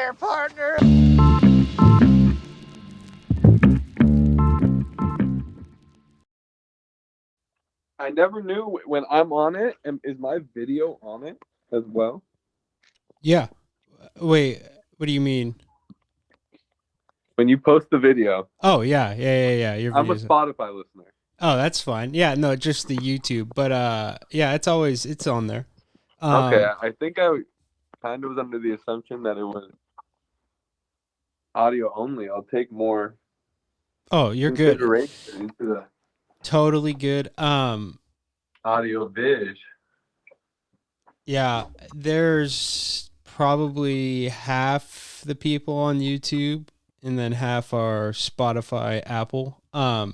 there, partner. I never knew when I'm on it, and is my video on it as well? Yeah. Wait, what do you mean? When you post the video, Oh yeah. Your I'm a videos. Spotify listener. Oh, that's fine. Yeah, no, just the YouTube. But yeah, it's on there. Okay, Um, I think I kind of was under the assumption that it was audio only. I'll take more oh, you're good. consideration into the Totally good. audio vis. Yeah, there's probably half the people on YouTube and then half are Spotify, Apple. But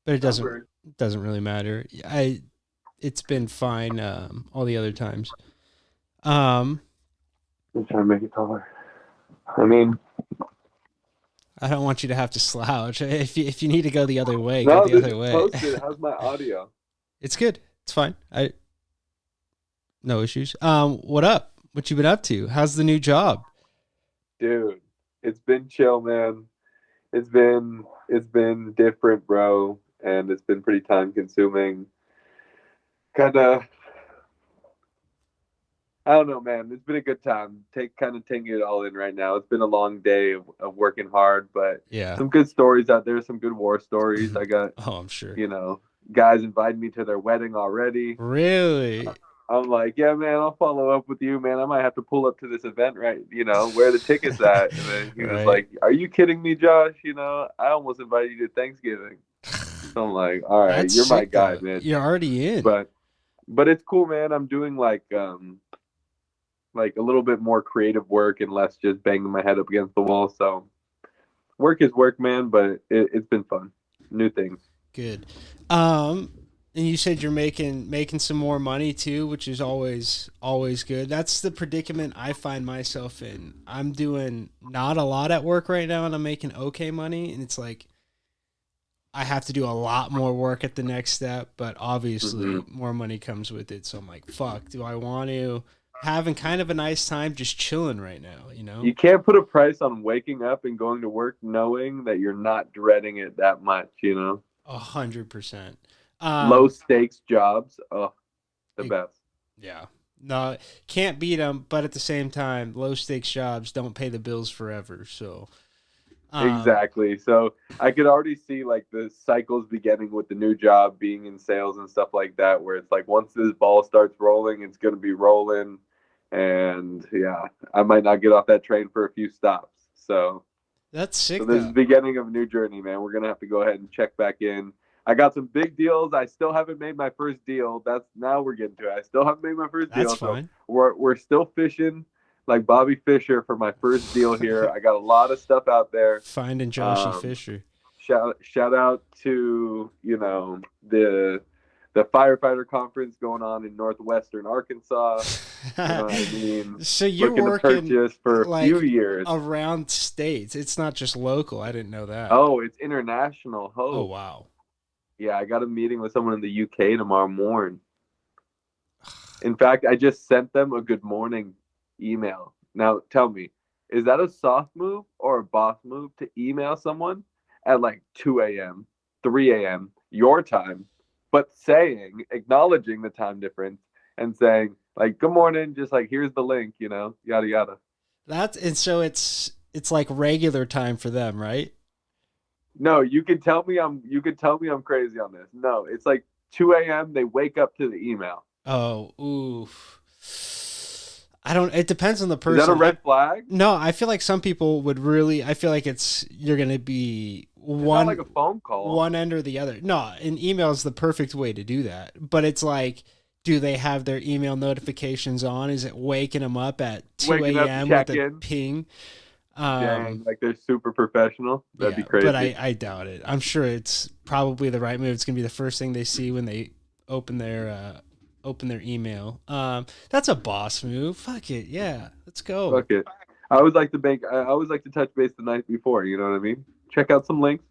it doesn't really matter. It's been fine all the other times. Um I'm trying to make it taller. I mean, I don't want you to have to slouch. If you need to go the other way, go no, the this other is way. posted. How's my audio? It's good. It's fine. No issues. What up? What you been up to? How's the new job? Dude, it's been chill, man. It's been different, bro, and it's been pretty time consuming. Kind of, I don't know, man. It's been a good time. Taking it all in right now. It's been a long day of working hard, but Yeah. some good stories out there. Some good war stories. I got, Oh, I'm sure. guys invited me to their wedding already. Really? I'm like, yeah, man, I'll follow up with you, man. I might have to pull up to this event, right? Where the tickets at? And then he was Right. like, are you kidding me, Josh? I almost invited you to Thanksgiving. So I'm like, all right, That's you're my sick guy, though. man. You're already in. But it's cool, man. I'm doing like a little bit more creative work and less just banging my head up against the wall. So work is work, man. But it's been fun, new things. Good. And you said you're making some more money too, which is always good. That's the predicament I find myself in. I'm doing not a lot at work right now, and I'm making okay money, and it's like I have to do a lot more work at the next step, but obviously Mm-hmm. more money comes with it. So I'm like, fuck, do I want to having kind of a nice time just chilling right now, you know? You can't put a price on waking up and going to work knowing that you're not dreading it that much. 100%. Low stakes jobs, oh, the It- best. yeah. No, can't beat them, but at the same time, low stakes jobs don't pay the bills forever. So, Exactly. So I could already see like the cycles beginning with the new job being in sales and stuff like that, where it's like once this ball starts rolling, it's going to be rolling. And yeah, I might not get off that train for a few stops. that's So sick this is though. the beginning of a new journey, man. We're going to have to go ahead and check back in. I got some big deals. I still haven't made my first deal. That's now we're getting to it. I still haven't made my first That's deal. So fine. we're still fishing like Bobby Fischer for my first deal here. I got a lot of stuff out there. Finding Joshy Um, Fisher. shout out to the firefighter conference going on in northwestern Arkansas. You know what I mean? So you're Looking to working purchase for a few like years. around states. It's not just local. I didn't know that. Oh, it's international. Oh Ho. wow. Yeah, I got a meeting with someone in the UK tomorrow morning. In fact, I just sent them a good morning email. Now, tell me, is that a soft move or a boss move to email someone at like 2 a.m., 3 a.m., your time, but acknowledging the time difference and saying, like, good morning, just like, here's the link, yada, yada. That's and so it's like regular time for them, right? No, you could tell me I'm crazy on this. No, it's like 2 a.m., they wake up to the email. Oh, oof. I don't. It depends on the Is that a person. red flag? No, I feel like some people would really. I feel like you're gonna be It's not like a phone call. one end or the other. No, an email is the perfect way to do that. But it's like, do they have their email notifications on? Is it waking them up at two Waking up to a.m. with check a in. ping? Dang, like they're super professional. That'd be Yeah, but crazy. I doubt it. I'm sure it's probably the right move. It's gonna be the first thing they see when they open their email. That's a boss move. Fuck it. Yeah, let's go. Fuck it. I always like to bank. I always like to touch base the night before. You know what I mean? Check out some links.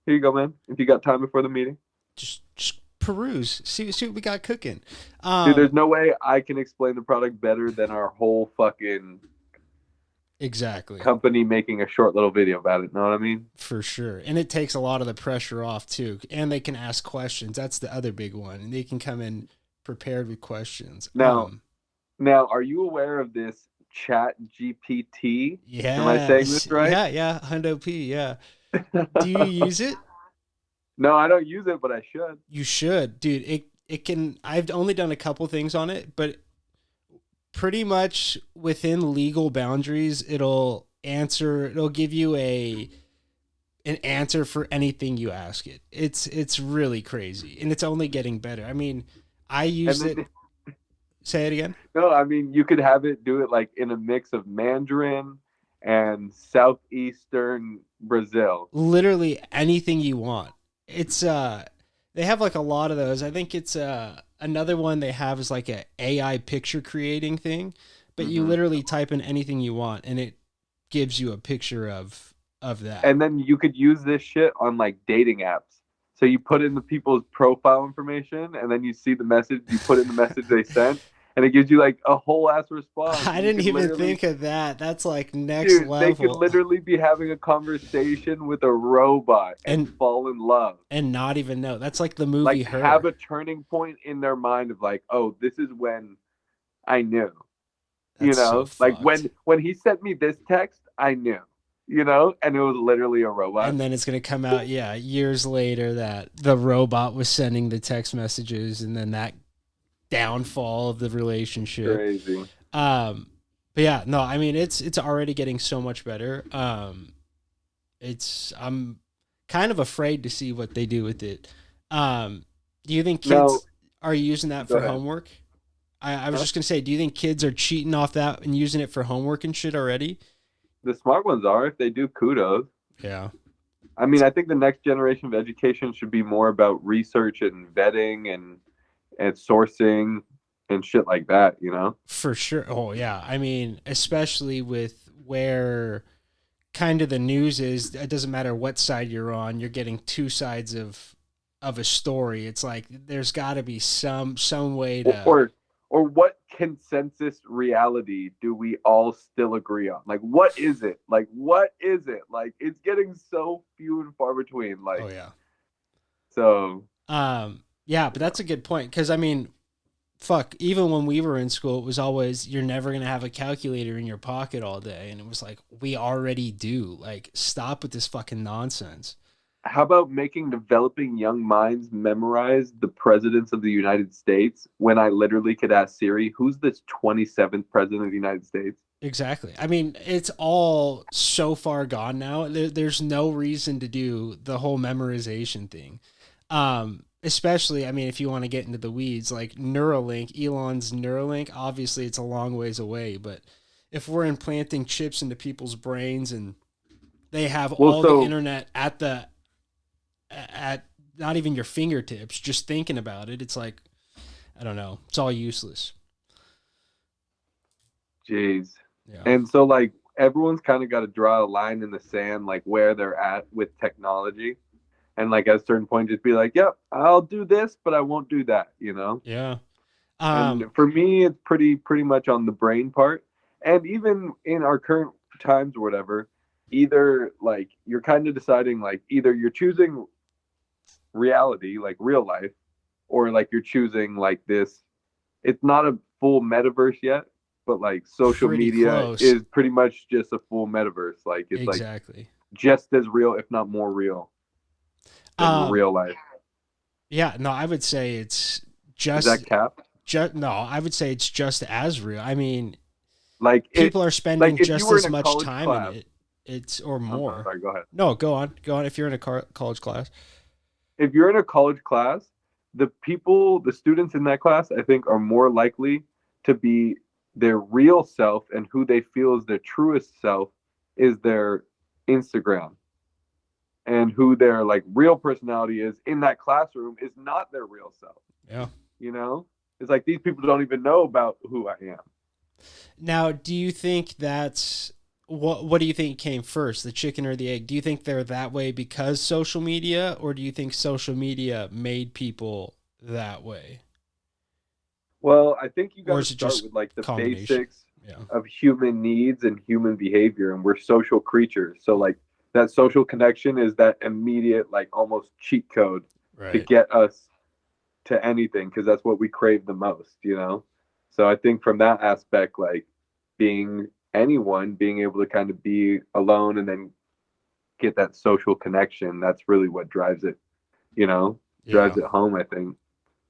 Here you go, man. If you got time before the meeting, Just peruse. See what we got cooking. dude. There's no way I can explain the product better than our whole fucking Exactly. company making a short little video about it. Know what I mean? For sure. And it takes a lot of the pressure off too. And they can ask questions. That's the other big one. And they can come in prepared with questions. Now, now, are you aware of this Chat GPT? Am I saying this Yes. right? Yeah, yeah. Hundo P, yeah. Do you use it? No, I don't use it, but I should. You should. Dude, it can I've only done a couple things on it, but pretty much within legal boundaries, it'll give you an answer for anything you ask it. It's really crazy, and it's only getting better. I mean, I And used it. then, Say it again. no, I mean, you could have it do it like in a mix of Mandarin and southeastern Brazil. Literally anything you want. It's they have like a lot of those. I think it's another one they have is like a AI picture creating thing, but you Hmm. literally type in anything you want and it gives you a picture of that. And then you could use this shit on like dating apps. So you put in the people's profile information, and then you see the message. You put in the message they sent, and it gives you like a whole ass response. I And you didn't could even literally, think of that. That's like next dude, they could level. literally be having a conversation with a robot and And fall in love. not even know. That's like the movie Like have Her. a turning point in their mind of like, oh, this is when I knew. You That's so know, like fucked. when he sent me this text, I knew. You know, and it was literally a robot. And then it's gonna come out, yeah, years later that the robot was sending the text messages, and then that downfall of the relationship. Crazy. Um, but yeah, no, I mean it's already getting so much better. It's I'm kind of afraid to see what they do with it. Do you think No, kids are using that go for ahead. homework? I was Huh? just gonna say, do you think kids are cheating off that and using it for homework and shit already? The smart ones are. If they do, kudos. Yeah, I mean, I think the next generation of education should be more about research and vetting and sourcing and shit like that. You know? for sure. Oh yeah, I mean, especially with where kind of the news is, it doesn't matter what side you're on, you're getting two sides of a story. It's like there's got to be some way Or, to. or or what consensus reality do we all still agree on? Like, what is it? Like, what is it? Like, it's getting so few and far between. Oh Like, yeah. so Yeah, but that's a good point because I mean, fuck, even when we were in school, it was always you're never gonna have a calculator in your pocket all day, and it was like we already do. Like, stop with this fucking nonsense. how about making developing young minds memorize the presidents of the United States when I literally could ask Siri, who's this 27th president of the United States? Exactly. I mean, it's all so far gone now. There's no reason to do the whole memorization thing. Especially, I mean, if you want to get into the weeds, like Neuralink, Elon's Neuralink, obviously it's a long ways away, but if we're implanting chips into people's brains and they have Well, all the so internet at not even your fingertips, just thinking about it, it's like, I don't know, it's all useless. jeez. Yeah. And so like everyone's kind of got to draw a line in the sand, like where they're at with technology. And like at a certain point, just be like, yep, I'll do this, but I won't do that, you know? Yeah. And Um, for me, it's pretty much on the brain part. And even in our current times or whatever, either like you're kind of deciding like either you're choosing reality, like real life, or like you're choosing like this. It's not a full metaverse yet, but like social Pretty media close. is pretty much just a full metaverse. Like it's like Exactly. just as real, if not more real than Um, real life. yeah, no, I would say it's Is just that cap? no, I would say it's just as real. I mean, Like it, people are like spending if you just were in as a much college time in class. it. It's or I'm more. sorry. Go ahead. No, go on. Go on if you're in a college class. If you're in a college class, the students in that class, I think, are more likely to be their real self, and who they feel is their truest self is their Instagram. And who their like real personality is in that classroom is not their real self. Yeah. You know? It's like these people don't even know about who I am. Now, do you think that's what do you think came first, the chicken or the egg? Do you think they're that way because social media, or do you think social media made people that way? Well, I think you got Or to is it start just with like the combination? basics. Yeah. of human needs and human behavior, and we're social creatures. So like that social connection is that immediate, like almost cheat code to Right. get us to anything, because that's what we crave the most, you know? So I think from that aspect, like being anyone, being able to kind of be alone and then get that social connection, that's really what drives it, you know, Yeah. drives it home, I think,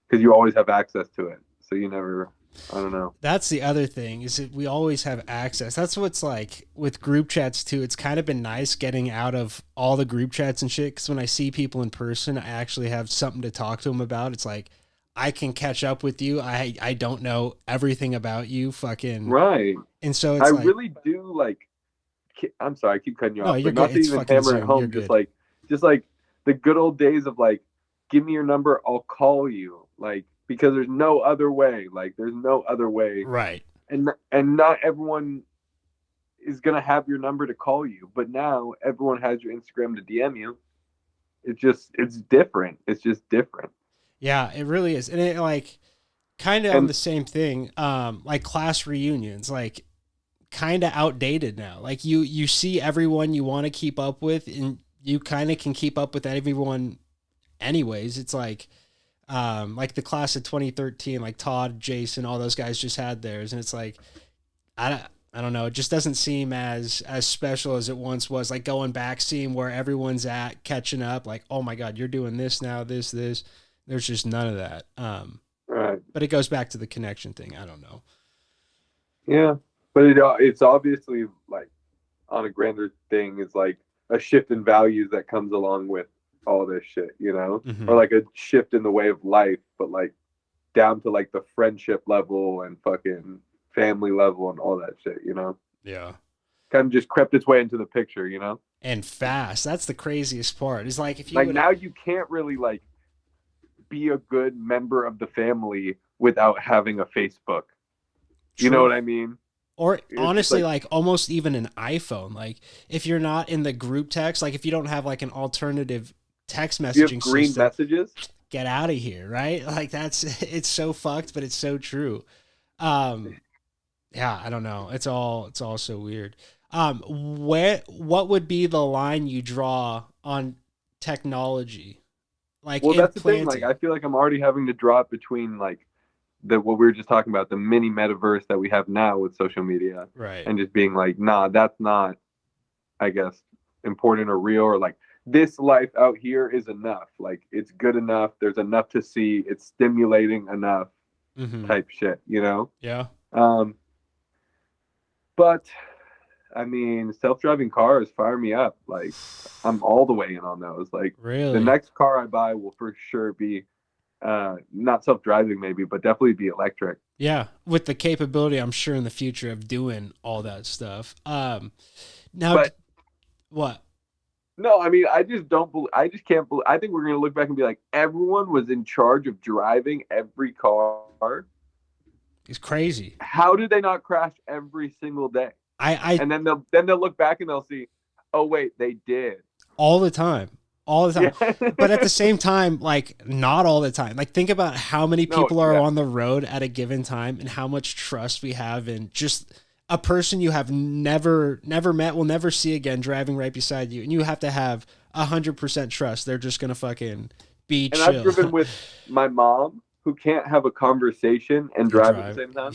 because you always have access to it. So you never, I don't know. That's the other thing is that we always have access. That's what's like with group chats too. It's kind of been nice getting out of all the group chats and shit. Cause when I see people in person, I actually have something to talk to them about. It's like, I can catch up with you. I don't know everything about you fucking. Right. And so I it's like, really do like, I'm sorry, I keep cutting you no, off, you're but good. not to It's even fucking hammer it Zoom. You're home, good. just like the good old days of like, give me your number, I'll call you. Like, because there's no other way. Like, there's no other way. Right. And not everyone is gonna have your number to call you, but now everyone has your Instagram to DM you. It's different. It's just different. Yeah, it really is. And it like kind of on And the same thing. Like class reunions, like kind of outdated now. Like you see everyone you want to keep up with, and you kind of can keep up with everyone anyways. It's like the class of 2013, like Todd, Jason, all those guys just had theirs, and it's like I don't know, it just doesn't seem as special as it once was. Like going back, seeing where everyone's at, catching up, like, oh my god, you're doing this now, this. There's just none of that. right, But it goes back to the connection thing. I don't know. yeah, but it's obviously like on a grander thing is like a shift in values that comes along with all this shit, you know, or Mm-hmm. like a shift in the way of life, but like down to like the friendship level and fucking family level and all that shit, you know, Yeah. kind of just crept its way into the picture, you know, And fast. That's the craziest part. It's like if you like would, now you can't really like be a good member of the family without having a Facebook. You know true. what I mean? Or It's just honestly, like, like almost even an iPhone. Like if you're not in the group text, like if you don't have like an alternative text you have messaging green system, messages. get out of here, right? Like that's it's so fucked, but it's so true. Um, yeah, I don't know. It's all so weird. What would be the line you draw on technology, like Well, that's the thing. Like, I implanting? feel like I'm already having to draw it between like the what we were just talking about, the mini metaverse that we have now with social media, Right. and just being like, nah, that's not, I guess, important or real, or like this life out here is enough. Like, it's good enough. There's enough to see. It's stimulating enough, Mm-hmm. type shit, you know. Yeah. Um, but I mean, self-driving cars fire me up. Like, I'm all the way in on those. Like, the Really. next car I buy will for sure be not self-driving maybe, but definitely be electric. Yeah, with the capability, I'm sure in the future of doing all that stuff. Now, But what? no, I mean, I just don't believe, I just can't believe, I think we're going to look back and be like, everyone was in charge of driving every car. It's crazy. How did they not crash every single day? I And then they'll look back and they'll see, oh wait, they did. all the time, all the time. Yeah. But at the same time, like not all the time. Like think about how many No, people are yeah. on the road at a given time, and how much trust we have in just a person you have never met, will never see again, driving right beside you, and you have to have 100% trust. They're just gonna fucking be And I've chill driven with my mom who can't have a conversation and and drive at the drive. same time.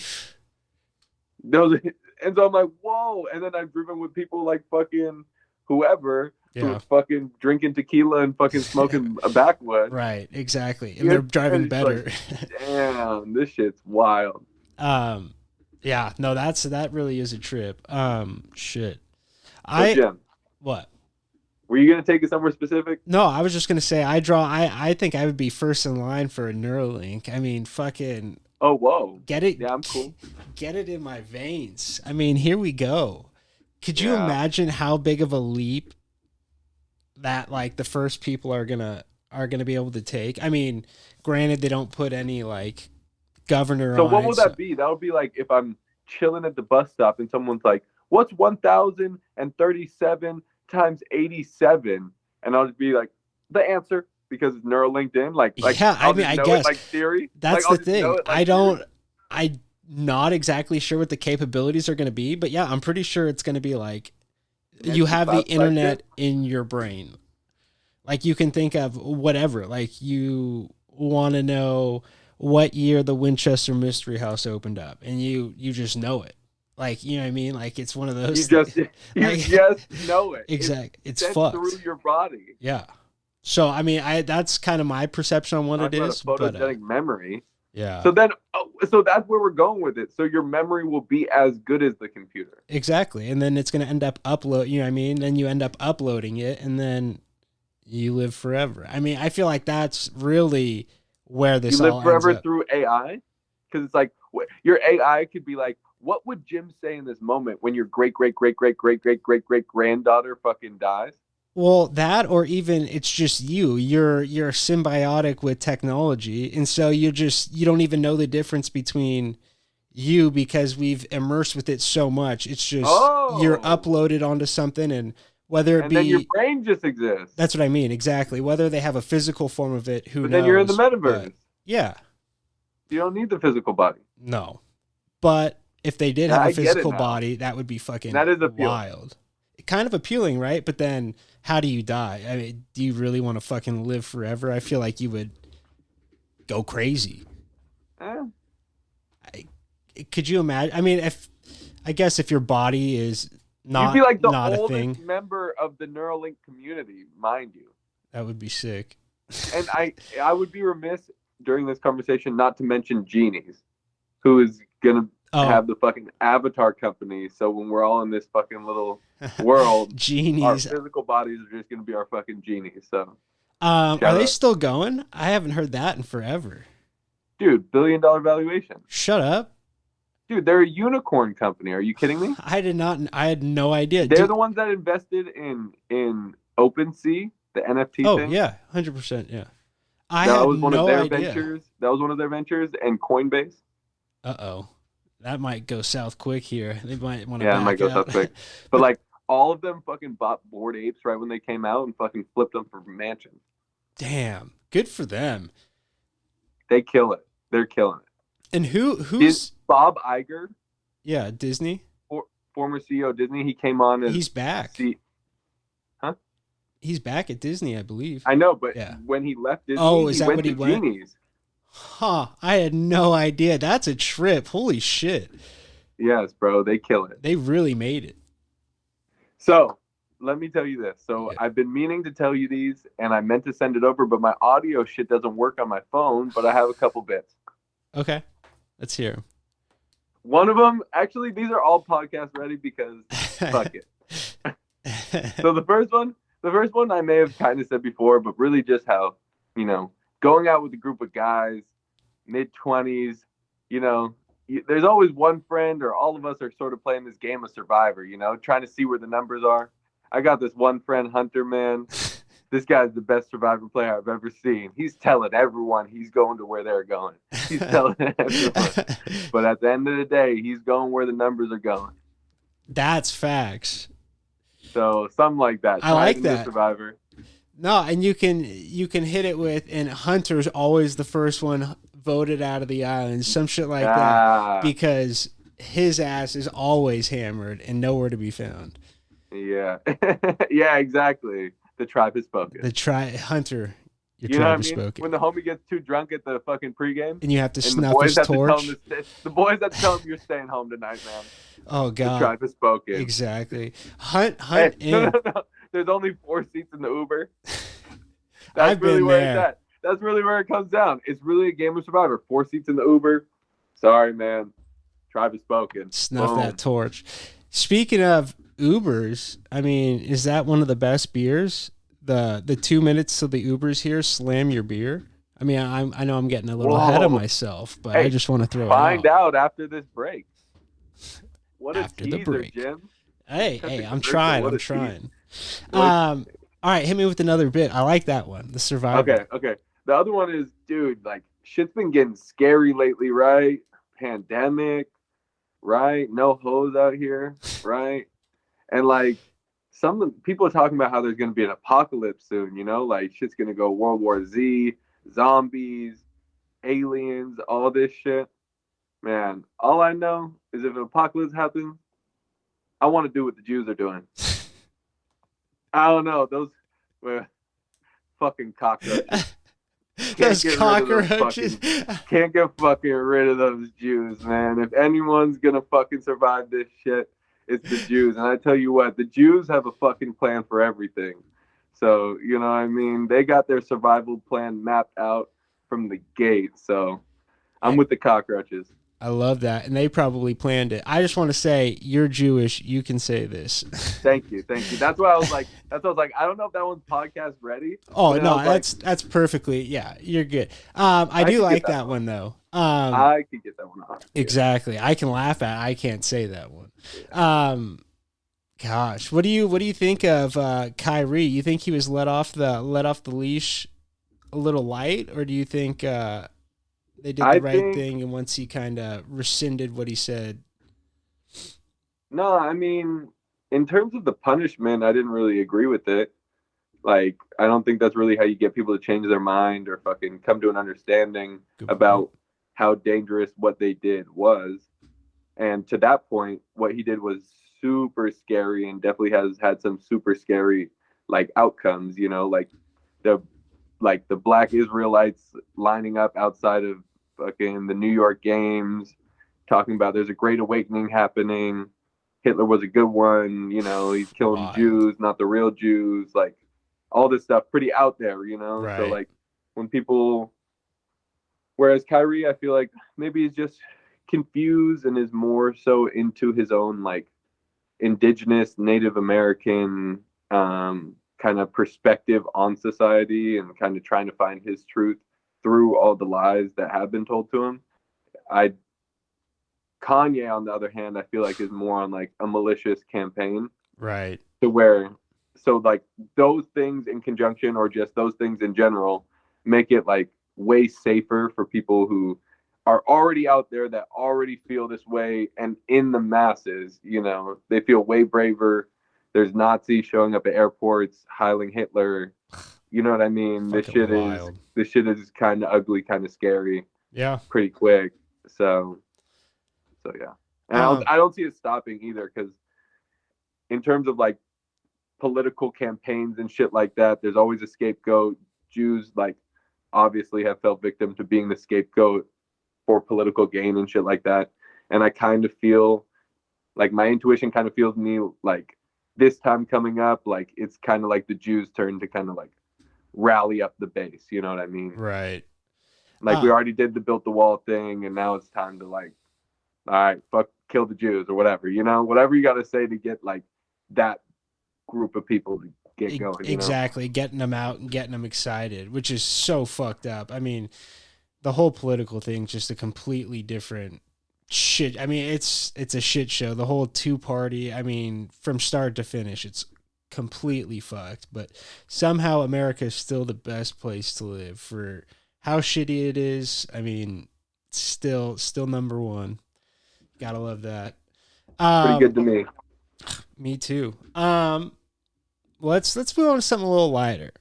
Those, and so I'm like, whoa. And then I've driven with people like fucking whoever Yeah. who's fucking drinking tequila and fucking smoking a backwood. Right, exactly. And they're And driving it's like, better. damn, this shit's wild. um yeah, no, that really is a trip. Shit. So I Jim, what? were you gonna take it somewhere specific? No, I was just gonna say I think I would be first in line for a Neuralink. I mean, fucking Oh, whoa. get it Yeah, I'm cool. get it in my veins. I mean, here we go. Could you Yeah. imagine how big of a leap that like the first people are gonna be able to take? I mean, granted they don't put any like governor So on what it. would that be? That would be like if I'm chilling at the bus stop and someone's like, "What's 1,037 times 87?" And I'll just be like, "The answer," because it's neural linked in. Like Yeah, I I'll mean, just I know it guess like Siri. Like that's I'll the just know thing. it like Siri. I not exactly sure what the capabilities are going to be, but yeah, I'm pretty sure it's going to be like Meant you to have the classify internet shit? in your brain. Like you can think of whatever. Like you want to know what year the Winchester Mystery House opened up, and you just know it. Like you know what I mean? Like it's one of You those things. just you Like just know it. It's exact. It's sent through fucked. your body. Yeah. So I mean, I that's kind of my perception on what Talk it about a is, but photogenic memory. yeah. So then, so that's where we're going with it. So your memory will be as good as the computer. Exactly. And then it's going to end up upload, you know what I mean? Then you end up uploading it and then you live forever. I mean, I feel like that's really where You this live all ends forever up. through AI, because it's like your AI could be like, what would Jim say in this moment when your great great great great great great great great granddaughter fucking dies? Well, that or even it's just you. You're symbiotic with technology and so you don't even know the difference between you because we've immersed with it so much. It's just you're Oh, uploaded onto something and whether it and then your be brain just exists, that's what I mean, exactly. Whether they have a physical form of it, who but then you're in the knows? But metaverse. yeah, You don't need the physical body. no. But if they did Yeah, have a I get it physical now. body, that would be fucking That is appealing. wild. Kind of appealing, right? But then how do you die? I mean, do you really want to fucking live forever? I feel like you would go crazy. Eh. I, could you imagine? I mean, if I guess if your body is You'd be like the not a oldest thing, member of the Neuralink community, mind you. that would be sick. And I would be remiss during this conversation not to mention Genies, who is gonna Oh, have the fucking avatar company. So when we're all in this fucking little world, our genies. physical bodies are just gonna be our fucking genies. So Are shout they out, still going? I haven't heard that in forever. dude. $1 billion valuation, Shut up. dude. They're a unicorn company. Are you kidding me? I did not. I had no idea. They're Dude, the ones that invested in OpenSea, the NFT oh thing. yeah, 100%. Yeah, I That had was one of no their idea. ventures. That was one of their ventures, and Coinbase. Oh, that might go south quick here. They might want to Yeah, it might back go out. south quick. But like all of them fucking bought Bored Apes right when they came out and fucking flipped them for mansions. Damn, good for them. They kill it. They're killing it. And Is who's Bob Iger, yeah Disney? for, former CEO of Disney, he came on as He's back. C. Huh? He's back at Disney, I believe. I know, but Yeah. when he left Oh, Disney, is he that went what he to went? Genies. Huh. I had no idea. That's a trip. Holy shit. Yes, bro, they kill it. They really made it. So let me tell you this. So Yeah. I've been meaning to tell you these, and I meant to send it over, but my audio shit doesn't work on my phone. But I have a couple bits. Okay. Let's hear One of them, actually, these are all podcast ready because fuck it. So the first one I may have kind of said before, but really just how, going out with a group of guys, mid 20s, you know, there's always one friend or all of us are sort of playing this game of Survivor, trying to see where the numbers are. I got this one friend, Hunter, man. This guy's the best Survivor player I've ever seen. He's telling everyone he's going to where they're going. He's telling everyone. But at the end of the day, he's going where the numbers are going. That's facts. So something like that. I Tie it like into that. Survivor. No, and you can hit it with and Hunter's always the first one voted out of the island, some shit like that, Ah, because his ass is always hammered and nowhere to be found. yeah. Yeah, exactly. The tribe has spoken. The Hunter, your You know what I tribe is mean? spoken, When the homie gets too drunk at the fucking pregame, and you have to and the snuff boys his have to tell him torch. the boys have to tell him you're staying home tonight, man. Oh The God, tribe has spoken. exactly. Hunt Hey, no, in. no, no. There's only 4 seats in the Uber. That's I've really been where it's there. at. That's really where it comes down. It's really a game of Survivor. 4 seats in the Uber. Sorry, man. Tribe has spoken. Snuff that Boom. torch. Speaking of Ubers, I mean, is that one of the best beers? The 2 minutes till the Ubers here, slam your beer. I mean, I know I'm getting a little ahead of Whoa. myself, but I Hey, just want to throw it find out out after this break. What a after the teaser, break. Jim. Hey, Cut the hey, I'm commercial. trying. What I'm a tease. trying. What a All right, hit me with another bit. I like that one, the Survivor. Okay, okay. The other one is, dude, like shit's been getting scary lately, right? Pandemic, right? No hoes out here, right? And like some people are talking about how there's gonna be an apocalypse soon, like shit's gonna go World War Z, zombies, aliens, all this shit. Man, all I know is if an apocalypse happens, I want to do what the Jews are doing. I don't know. Those were fucking cockroaches. Those cockroaches. Can't get fucking rid of those Jews, man. If anyone's gonna fucking survive this shit, it's the Jews. And I tell you what, the Jews have a fucking plan for everything. So, you know what I mean? They got their survival plan mapped out from the gate. So I'm with the cockroaches. I love that. And they probably planned it. I just want to say, you're Jewish. You can say this. Thank you. Thank you. That's why I was like, I don't know if that one's podcast ready. Oh, no, that's perfectly, yeah, you're good. I do like that one, though. I could get that one off. Exactly. I can laugh at it. I can't say that one. Gosh, what do you think of Kyrie? You think he was let off the leash a little light, or do you think they did the right thing and once he kind of rescinded what he said? No, I mean, in terms of the punishment, I didn't really agree with it. Like, I don't think that's really how you get people to change their mind or fucking come to an understanding about how dangerous what they did was. And to that point, what he did was super scary and definitely has had some super scary like outcomes, you know, like the black Israelites lining up outside of fucking the New York games, talking about there's a great awakening happening. Hitler was a good one, you know, he's killing Jews, not the real Jews, like all this stuff pretty out there, you know? Right. So like when people, whereas Kyrie, I feel like maybe he's just confused and is more so into his own like indigenous Native American kind of perspective on society and kind of trying to find his truth through all the lies that have been told to him. Kanye, on the other hand, I feel like is more on like a malicious campaign. Right. To where, so like those things in conjunction or just those things in general make it like way safer for people who are already out there that already feel this way, and in the masses, you know, they feel way braver. There's Nazis showing up at airports, hailing Hitler. You know what I mean? This shit is kind of ugly, kind of scary. Yeah. Pretty quick. So yeah. And I don't see it stopping either, because in terms of like political campaigns and shit like that, there's always a scapegoat. Jews like obviously have fell victim to being the scapegoat for political gain and shit like that. And I kind of feel like my intuition kind of feels me like this time coming up, like it's kind of like the Jews' turn to kind of like rally up the base. You know what I mean? Right. Like we already did the built the wall thing, and now it's time to like, all right, fuck, kill the Jews or whatever. You know, whatever you got to say to get like that group of people to get going. Exactly, getting them out and getting them excited, which is so fucked up. I mean, the whole political thing's just a completely different shit. I mean, it's a shit show. The whole two-party, I mean, from start to finish, it's completely fucked. But somehow America is still the best place to live for how shitty it is. I mean, still number one. Gotta love that. Pretty good to me. Me too. Let's move on to something a little lighter.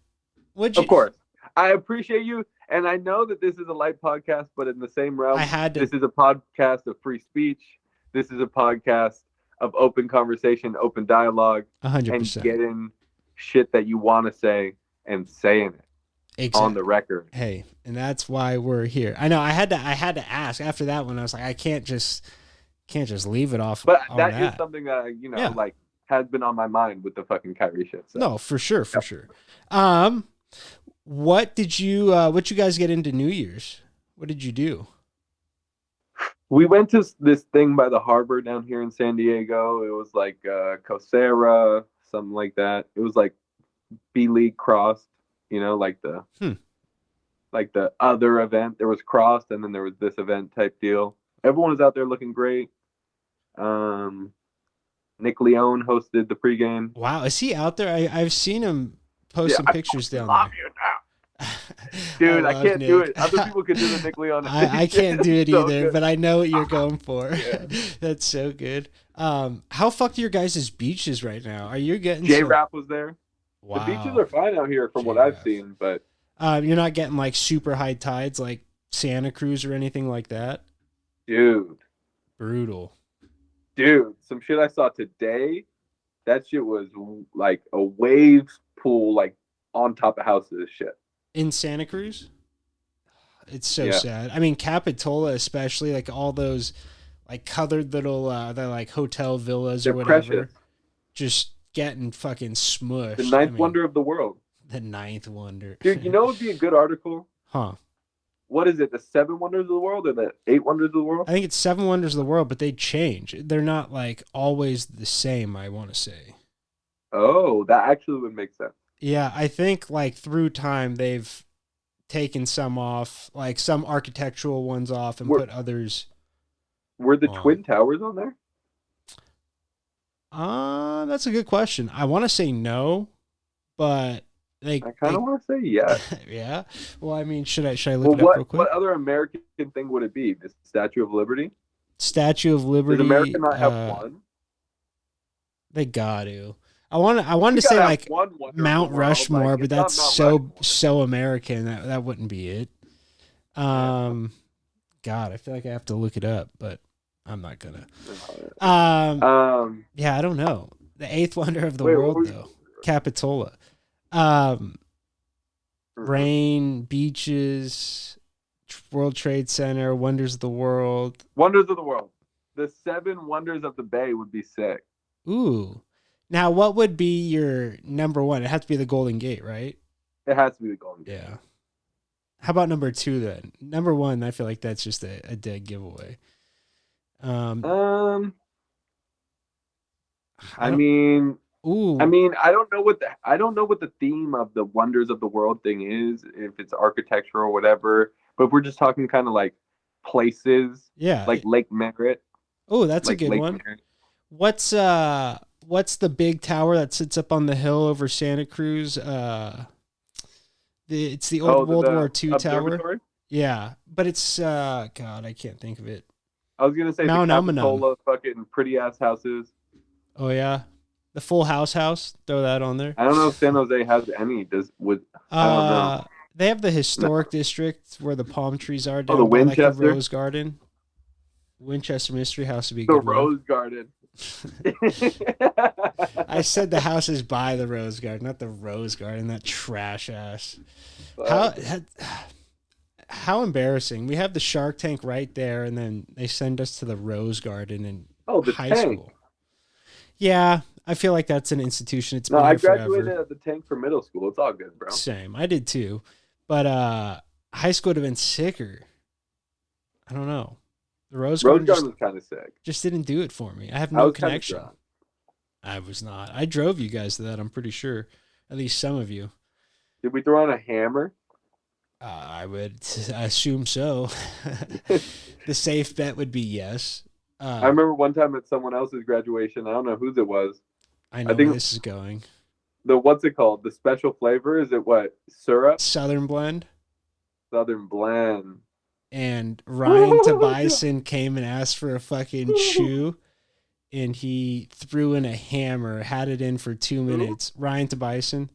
Of course, I appreciate you. And I know that this is a light podcast, but in the same realm, this is a podcast of free speech. This is a podcast of open conversation, open dialogue, 100%. And getting shit that you want to say and saying it on the record. Hey, and that's why we're here. I know I had to ask after that one. I was like, I can't just leave it off. But that is something that like has been on my mind with the fucking Kyrie shit. So. No, for sure. What did you guys get into New Year's? What did you do? We went to this thing by the harbor down here in San Diego. It was like Coursera, something like that. It was like B-League crossed, you know, like the other event. There was crossed, and then there was this event type deal. Everyone was out there looking great. Nick Leone hosted the pregame. Wow, is he out there? I've seen him post some pictures down there. You now. Dude, I can't do it. Other people could do the Nick Leone. I can't do it either, good. But I know what you're going for. Yeah. That's so good. How fucked are your guys' beaches right now? Are you getting J-Rap was there? Wow. The beaches are fine out here from what I've seen, but you're not getting like super high tides like Santa Cruz or anything like that? Dude, Brutal. dude, some shit I saw today. That shit was like a waves pool, like on top of houses. Shit. In Santa Cruz? It's so Yeah, sad. I mean, Capitola, especially, like all those like colored little, they're like hotel villas or they're whatever, precious. just getting fucking The smushed. I ninth mean, wonder of the world, the ninth wonder. dude. You know, it would be a good article. Huh. What is it? The seven wonders of the world or the eight wonders of the world? I think it's seven wonders of the world, but they change. They're not like always the same, I want to say. Oh, that actually would make sense. Yeah, I think like through time they've taken some off, like some architectural ones off and Were put others were the on. twin towers on there? That's a good question. I want to say no, but I kind of they want to say yes. yeah. Well, I mean, should I look Well, it up real what quick? other American thing would it be? The Statue of Liberty? Statue of Does America Liberty, not have one? they got to. I wanted We to say gotta have like one wonder of the Mount world. Like Rushmore, but it's that's not Mount Rushmore. so American that wouldn't be it. Yeah. Um God, I feel like I have to look it up, but I'm not gonna. No. Um Um. yeah, I don't know. The eighth wonder of the Wait. What world were though. Capitola. Um you, Rain, beaches, World Trade Center, wonders of the world. wonders of the world? The seven wonders of the Bay would be sick. Ooh. Now, what would be your number one? It has to be the Golden Gate, right? It has to be the Golden Gate. Yeah. How about number two then? Number one, I feel like that's just a dead giveaway. Um, Um. I I don't. mean, I Ooh, mean, I don't know what the theme of the wonders of the world thing is. If it's architecture or whatever, but if we're just talking kind of like places, yeah. like Lake Merritt, Oh, that's a like good Lake one. Merritt. What's the big tower that sits up on the hill over Santa Cruz? It's the old Oh, World War the II tower. observatory. Yeah, but it's God, I can't think of it. I was gonna say the Mount Umunum. Capitola, fucking pretty ass houses. Oh yeah, the Full House. Throw that on there. I don't know if San Jose has any. Does would I don't know. Uh, they have the No. historic district where the palm trees are Oh, the down by like the Winchester, Rose Garden. Winchester Mystery House would be a the good one. Rose Garden. I said the house is by the Rose Garden, not the Rose Garden. That trash ass. How Fuck. how embarrassing. We have the Shark Tank right there, and then they send us to the Rose Garden in Oh, the high tank. school. Yeah, I feel like that's an institution. It's No, been I here forever. graduated at the tank for middle school. It's all good, bro. Same. I did too. But high school would have been sicker. I don't know. The Rose Rose Garden Garden was kind of sick. just didn't do it for me. I have I no was kind of connection. drunk. I was not. I drove you guys to that, I'm pretty sure. At least some of you. Did we throw on a hammer? I would assume so. The safe bet would be yes. I remember one time at someone else's graduation. I don't know whose it was. I I know where think this is going. the what's it called? The special flavor is it what? Syrup, Southern Blend. Southern blend. And Ryan Tobiason came and asked for a fucking chew. And he threw in a hammer, had it in for 2 minutes. Ryan Tobiason,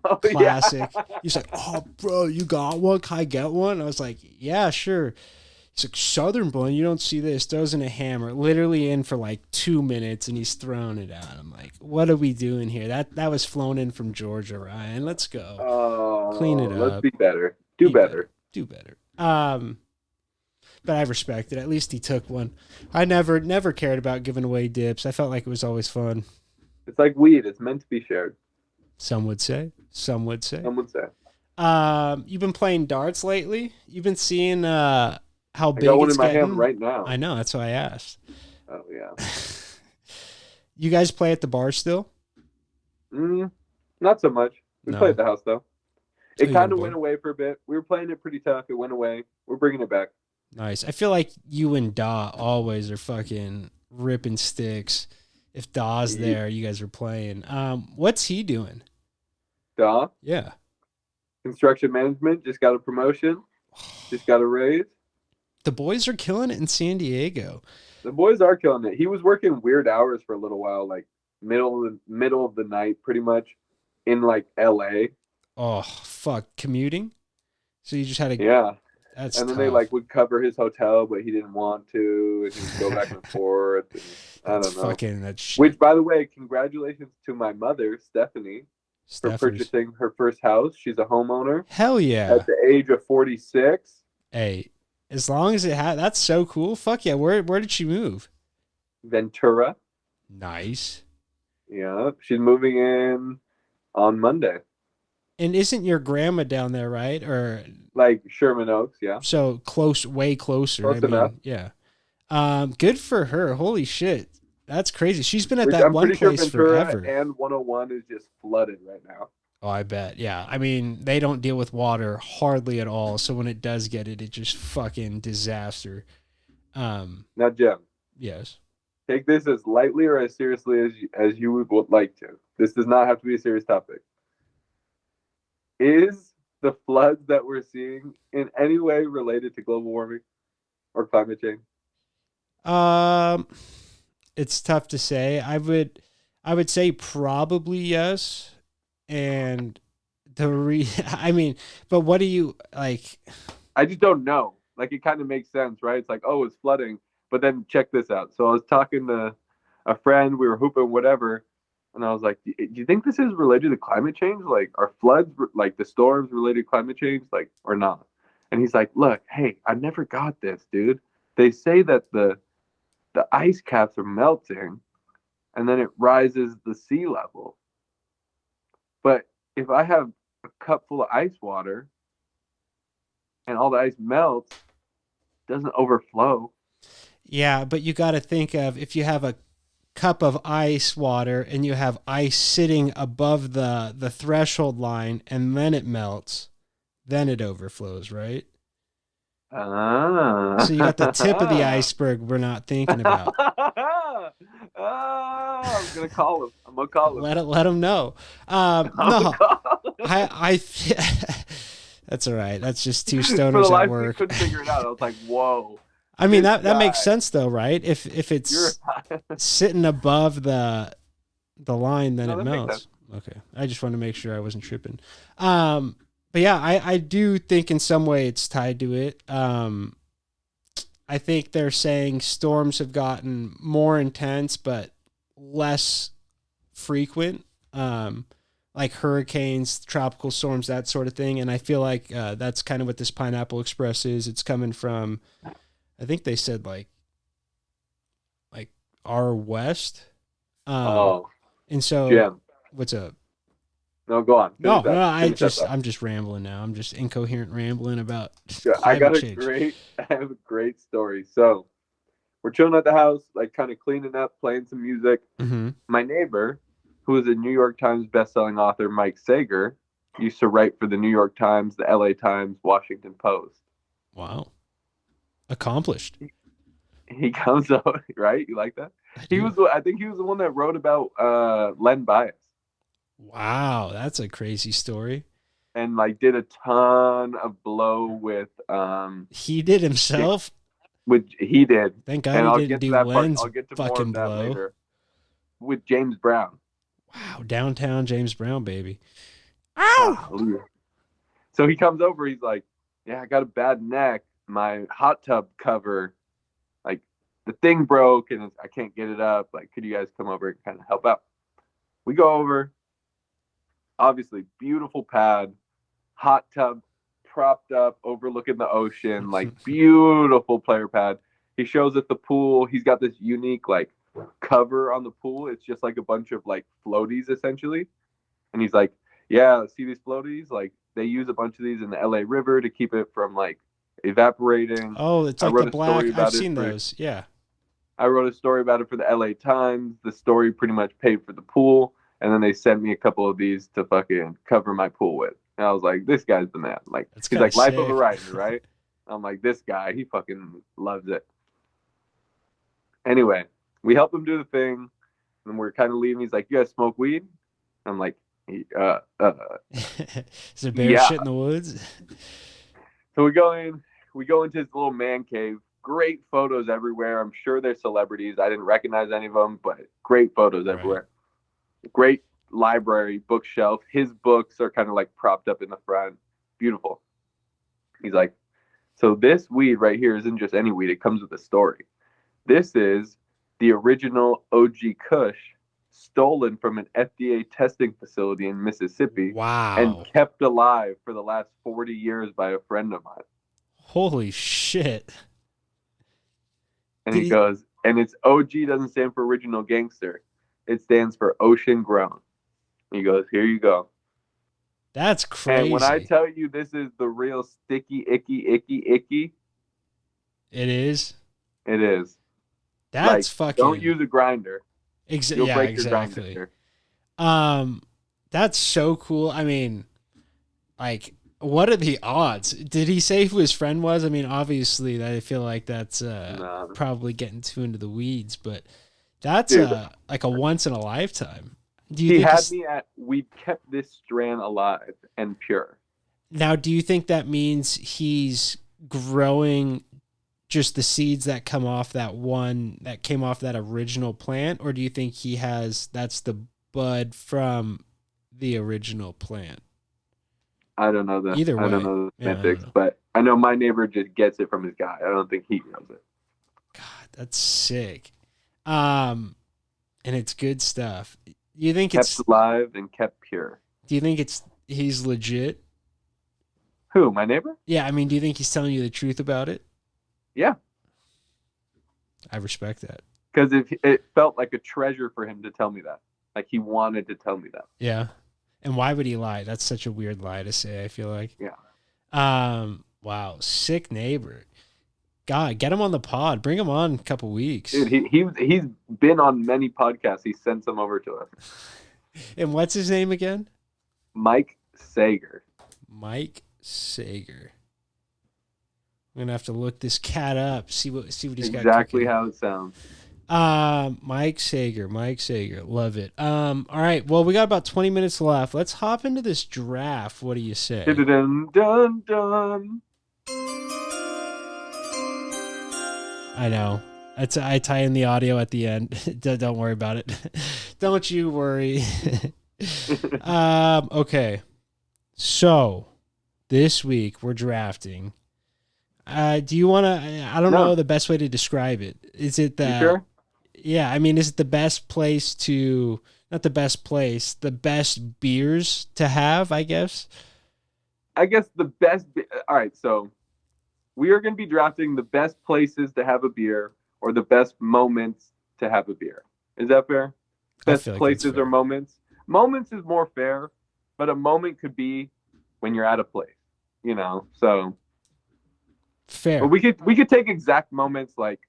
Oh yeah. classic. He's like, "Oh, bro, you got one? Can I get one?" I was like, "Yeah, sure." He's like, "Southern Blend, you don't see this." Throws in a hammer, literally in for like 2 minutes, and he's throwing it out. I'm like, "What are we doing here?" That was flown in from Georgia, Ryan. Let's go, clean it Oh, let's up, be better. Do be better, better. do better. But I respect it. At least he took one. I never cared about giving away dips. I felt like it was always fun. It's like weed. It's meant to be shared. Some would say. Some would say. Some would say. You've been playing darts lately? You've been seeing how I big got one it's in my hand getting? right now. I know, that's why I asked. Oh yeah. You guys play at the bar still? Not so much. We play No. at the house though. Oh, It you got a kind of went board. away for a bit. We were playing it pretty tough. It went away. We're bringing it back. Nice. I feel like you and Da always are fucking ripping sticks. If Da's Ye- there, you guys are playing. What's he doing? Duh. Yeah. Construction management just got a promotion. Just got a raise. The boys are killing it in San Diego. The boys are killing it. He was working weird hours for a little while, like middle of the night, pretty much, in like L.A. Oh, fuck. Commuting? So you just had to Yeah. That's And then they tough. like would cover his hotel, but he didn't want to, and he would go back and forth. And I That's don't know. fucking that Which, shit. by the way, congratulations to my mother, Stephanie, for Steffers. purchasing her first house. She's a homeowner Hell at yeah. the age of 46. Hey, as long as it had, that's so cool. Fuck yeah. Where did she move? Ventura. Nice. Yeah, she's moving in on Monday. And isn't your grandma down there, right? Or Like Sherman Oaks, yeah. so close, way closer. I Close enough. mean, yeah. Good for her. Holy shit. That's crazy. She's been at Which that I'm one pretty sure place Ventura forever. and 101 is just flooded right now. Oh, I bet. Yeah. I mean, they don't deal with water hardly at all. So when it does get it, it's just fucking disaster. Now, Jim, Yes. take this as lightly or as seriously as you would like to. This does not have to be a serious topic. Is the floods that we're seeing in any way related to global warming or climate change? Um, it's tough to say. I would say probably yes. And I mean, but what do you like? I just don't know. Like it kind of makes sense, right? It's like, oh, it's flooding, but then check this out. So I was talking to a friend, we were hooping, whatever, and I was like, do you think this is related to climate change? Like, are floods like the storms related to climate change, like or not? And he's like, look, hey, I never got this, dude. They say that the ice caps are melting, and then it rises the sea level. But if I have a cup full of ice water and all the ice melts, it doesn't overflow. Yeah, but you got to think of if you have a cup of ice water and you have ice sitting above the threshold line and then it melts, then it overflows, right? So you got the tip of the Ah. iceberg we're not thinking about. I'm gonna call him. I'm gonna call him. Let them know. I'm gonna No, call him. I that's all right. That's just two For the stoners at life of me, work. couldn't figure it out. I was like, "Whoa, I mean this that makes guy, sense though, right? If you're." it's sitting above the line, then No, it that makes sense. melts. Okay, I just want to make sure I wasn't tripping. But yeah, I do think in some way it's tied to it. I think they're saying storms have gotten more intense, but less frequent. Like hurricanes, tropical storms, that sort of thing. And I feel like that's kind of what this Pineapple Express is. It's coming from, I think they said like our west. Um, Oh, and so Jim. what's up? No, go on. No, Finish no, that. Finish that thought. I'm just rambling now. I'm just incoherent rambling about Yeah, I climate got a change. great. I have a great story. So we're chilling at the house, like kind of cleaning up, playing some music. Mm-hmm. My neighbor, who is a New York Times bestselling author, Mike Sager, used to write for the New York Times, the LA Times, Washington Post. Wow, accomplished. He comes out, right? You like that? I He do. was, I think he was the one that wrote about Len Bias Wow, that's a crazy story. and like did a ton of blow He did himself. with he did, Thank God and he I'll didn't get to do that part. Len's I'll get to more fucking of that blow. later with James Brown. Wow, downtown James Brown, baby. Ow! Golly. So he comes over. He's like, "Yeah, I got a bad neck. My hot tub cover, like the thing broke, and I can't get it up. Like, could you guys come over and kind of help out?" We go over. Obviously, beautiful pad, hot tub, propped up, overlooking the ocean. Like, beautiful player pad. He shows at the pool. He's got this unique like cover on the pool. It's just like a bunch of like floaties essentially. And he's like, "Yeah, see these floaties? Like they use a bunch of these in the LA River to keep it from like evaporating." Oh, it's I like the wrote a story black. I've about it seen for those. Yeah. I wrote a story about it for the LA Times. The story pretty much paid for the pool, and then they sent me a couple of these to fucking cover my pool with. And I was like, "This guy's the man." Like That's he's kind of like life of a sick. writer, right? I'm like, this guy, he fucking loves it. Anyway, we help him do the thing, and we're kind of leaving. He's like, "You guys smoke weed?" I'm like, Is there bear yeah." shit in the woods? So we go into his little man cave. Great photos everywhere. I'm sure they're celebrities. I didn't recognize any of them, but great photos Right. everywhere. Great library, bookshelf. His books are kind of like propped up in the front. Beautiful. He's like, So this weed right here isn't just any weed, it comes with a story. This is the original OG Kush stolen from an FDA testing facility in Mississippi and Wow. kept alive for the last 40 years by a friend of mine. Holy shit. And Did he he? goes, and it's OG doesn't stand for original gangster. It stands for ocean grown. He goes, here you go. That's And when I crazy. tell you this is the real sticky, icky, It is. it is. That's Like, don't fucking use a grinder. You'll yeah, break your grinder. exactly. Um that's so cool. I mean, like what are the odds? Did he say who his friend was? I mean, obviously I feel like that's Nah. probably getting too into the weeds, but that's Dude, like a once in a lifetime. Do you he think had he's me at, we kept this strand alive and pure. now do you think that means he's growing just the seeds that come off that one that came off that original plant, or do you think he has that's the bud from the original plant? Either I don't way, know the yeah, I don't semantics, know. but I know my neighbor just gets it from his guy. I don't think he knows it. God, that's sick. Um, and it's good stuff. You think Kept it's? alive and kept pure. Do you think it's? He's legit. Who? My neighbor? Yeah, I mean, do you think he's telling you the truth about it? Yeah, I respect that. because it felt like a treasure for him to tell me that. Like he wanted to tell me that. Yeah. And why would he lie? That's such a weird lie to say, I feel like. Yeah. Wow, sick neighbor. God, get him on the pod. Bring him on a couple weeks. Dude, he's been on many podcasts. He sent some over to us. And what's his name again? Mike Sager. Mike Sager. I'm gonna have to look this cat up. See what he's got Exactly cooking. how it sounds. Mike Sager. Mike Sager. Love it. All right. Well, we got about 20 minutes left. Let's hop into this draft. What do you say? Dun dun dun. I know. I tie in the audio at the end. Don't worry about it. Don't you worry. Okay. So this week we're drafting. Do you want to? I don't know No, the best way to describe it. Is it you the? sure? Yeah, I mean, is it the best place to? Not the best place. The best beers to have, I guess. I guess the best. All right, so we are going to be drafting the best places to have a beer or the best moments to have a beer. Is that fair? I Best feel like that's places or fair. moments. Moments is more fair, but a moment could be when you're at a place, you know. So, but Fair. we could take exact moments like,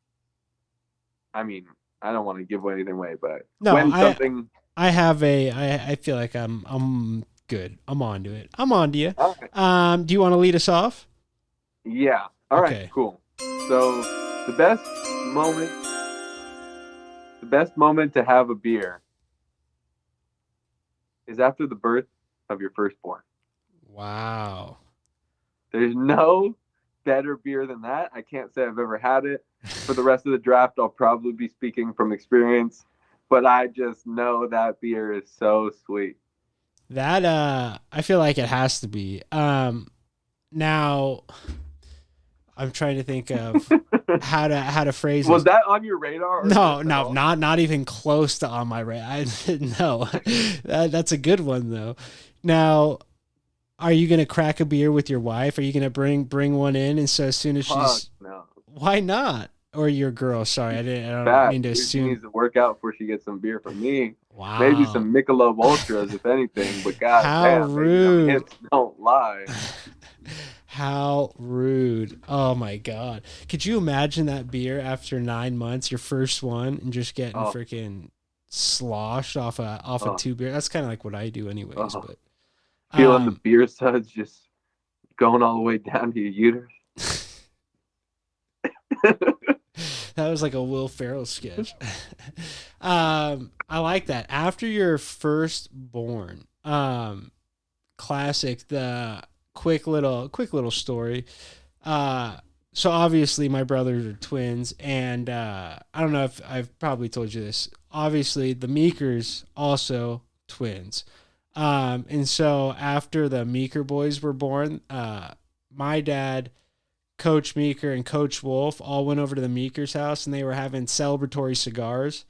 I mean, I don't want to give anything away, but No, when something. I have a I feel like I'm good. I'm on to it. I'm on to you. All right, Do you want to lead us off? yeah. All right. Okay. Cool. So the best moment, the best moment to have a beer is after the birth of your firstborn. Wow. There's no better beer than that. I can't say I've ever had it. For the rest of the draft, I'll probably be speaking from experience, but I just know that beer is so sweet. That I feel like it has to be. Now I'm trying to think of how to phrase Was this. that on your radar or No, just at no, all? not even close to on my radar. I no. That's a good one though. Now, are you gonna crack a beer with your wife? Are you gonna bring one in? And so as soon as Fuck she's, no. why not? Or your girl? Sorry, I don't Fat. mean to She assume. needs to work out before she gets some beer from me. Maybe Wow, some Michelob Ultras, if anything. But god how damn, baby, them rude! hips don't lie. How rude! Oh my god! Could you imagine that beer after 9 months, your first one, and just getting Oh, freaking sloshed off a oh, two beer? That's kind of like what I do, anyways. oh. But Feeling the um, beer suds just going all the way down to your uterus. that was like a Will Ferrell sketch. I like that. After your firstborn, classic. The quick little story. Uh, so obviously my brothers are twins, and I don't know if I've probably told you this. Obviously the Meekers also twins. And so after the Meeker boys were born, my dad Coach Meeker and Coach Wolf all went over to the Meeker's house and they were having celebratory cigars.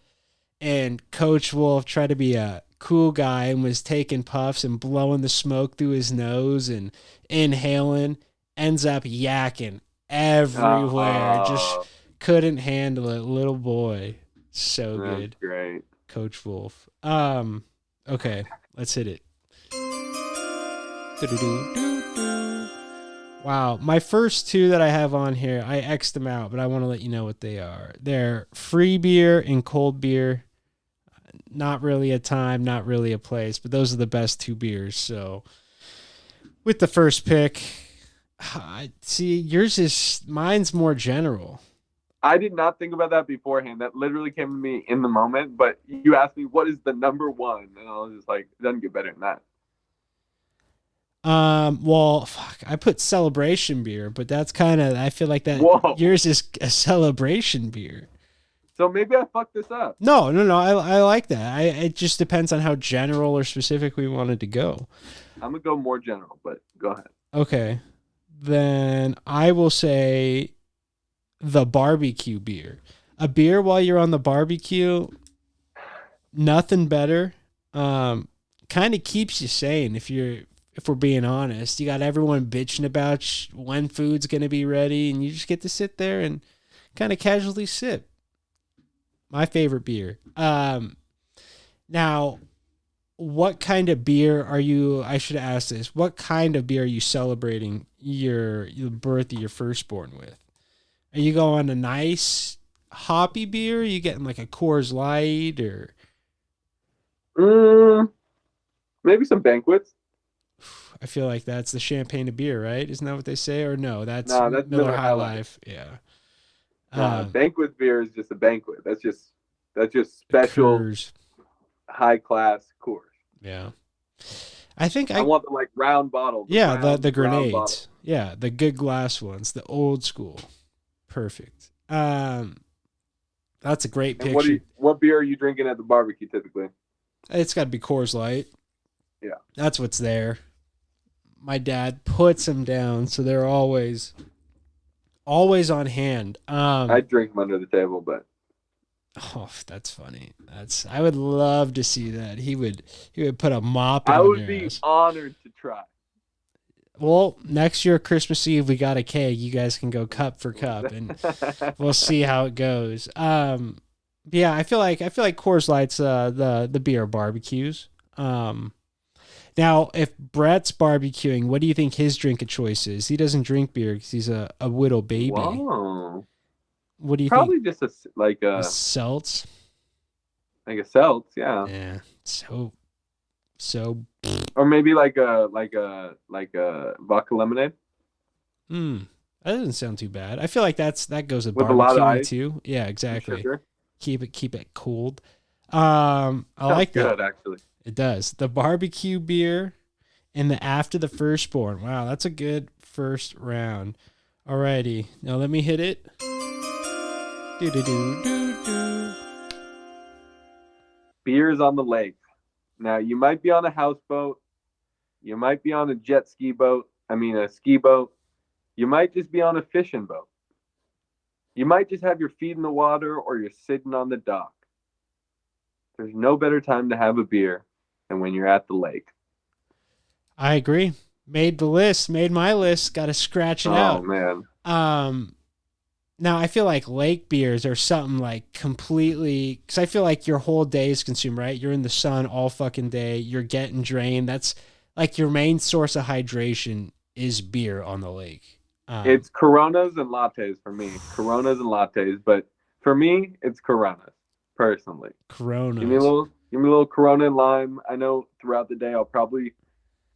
And Coach Wolf tried to be a cool guy and was taking puffs and blowing the smoke through his nose and inhaling. Ends up yakking everywhere. Just Oh, couldn't handle it. Little boy. So that's good. great. Coach Wolf. Okay, let's hit it. Wow, my first two that I have on here, I X'd them out, but I want to let you know what they are. They're free beer and cold beer. Not really a time, not really a place, but those are the best two beers. So, with the first pick, I see mine's more general. I did not think about that beforehand. That literally came to me in the moment. But you asked me what is the number one, and I was just like, it doesn't get better than that. Well, fuck, I put celebration beer, but that's kind of, I feel like that Whoa. yours is a celebration beer. So maybe I fucked this up. No, no, no. I like that. It just depends on how general or specific we wanted to go. I'm gonna go more general, but go ahead. Okay. Then I will say the barbecue beer. A beer while you're on the barbecue, nothing better. Kind of keeps you sane if we're being honest. You got everyone bitching about when food's gonna be ready, and you just get to sit there and kind of casually sip. My favorite beer. Now, what kind of beer are you? I should ask this. What kind of beer are you celebrating your birth of your firstborn with? Are you going a nice hoppy beer? Are you getting like a Coors Light or? Mm, maybe some banquets. I feel like that's the champagne of beer, right? Isn't that what they say? Or no, that's Nah, that's Miller Miller High High Life. Life. Yeah. Nah, Um, banquet beer is just a banquet. That's just special Coors. high class Coors. Yeah. I think I want the like round bottle. yeah, the round bottle. grenades. Yeah, the good glass ones, the old school. Perfect. That's a great And picture. what beer are you drinking at the barbecue typically? It's got to be Coors Light. Yeah. That's what's there. My dad puts them down, so they're always on hand. I drink them under the table, but Oh, that's funny. I would love to see that. He would put a mop I on would your be ass. honored to try. Well, next year Christmas Eve we got a keg. You guys can go cup for cup, and we'll see how it goes. Yeah, I feel like Coors Light's the beer barbecues. Now if Brett's barbecuing, what do you think his drink of choice is? He doesn't drink beer because he's a little baby. Whoa. What do you think? Probably just A seltz? like a seltz, yeah. Yeah, so. Or maybe like a vodka lemonade Hmm. That doesn't sound too bad. I feel like that goes with with a lot of barbecuing ice too. Yeah, and exactly. sugar. Keep it cold. I Sounds like that. good actually. It does. The barbecue beer and the after the firstborn. Wow, that's a good first round. Alrighty. Now let me hit it. Do do do do do. Beers on the lake. Now you might be on a houseboat, you might be on a jet ski boat. I mean a ski boat. You might just be on a fishing boat. You might just have your feet in the water or you're sitting on the dock. There's no better time to have a beer than when you're at the lake. I agree. Made the list. Made my list. Got to scratch it Oh out. man. Now I feel like lake beers are something like completely because I feel like your whole day is consumed, right? You're in the sun all fucking day. You're getting drained. That's like your main source of hydration is beer on the lake. It's Coronas and lattes for me. Coronas and lattes, but for me, it's Coronas personally. Give me a Coronas. little Corona and lime. I know throughout the day I'll probably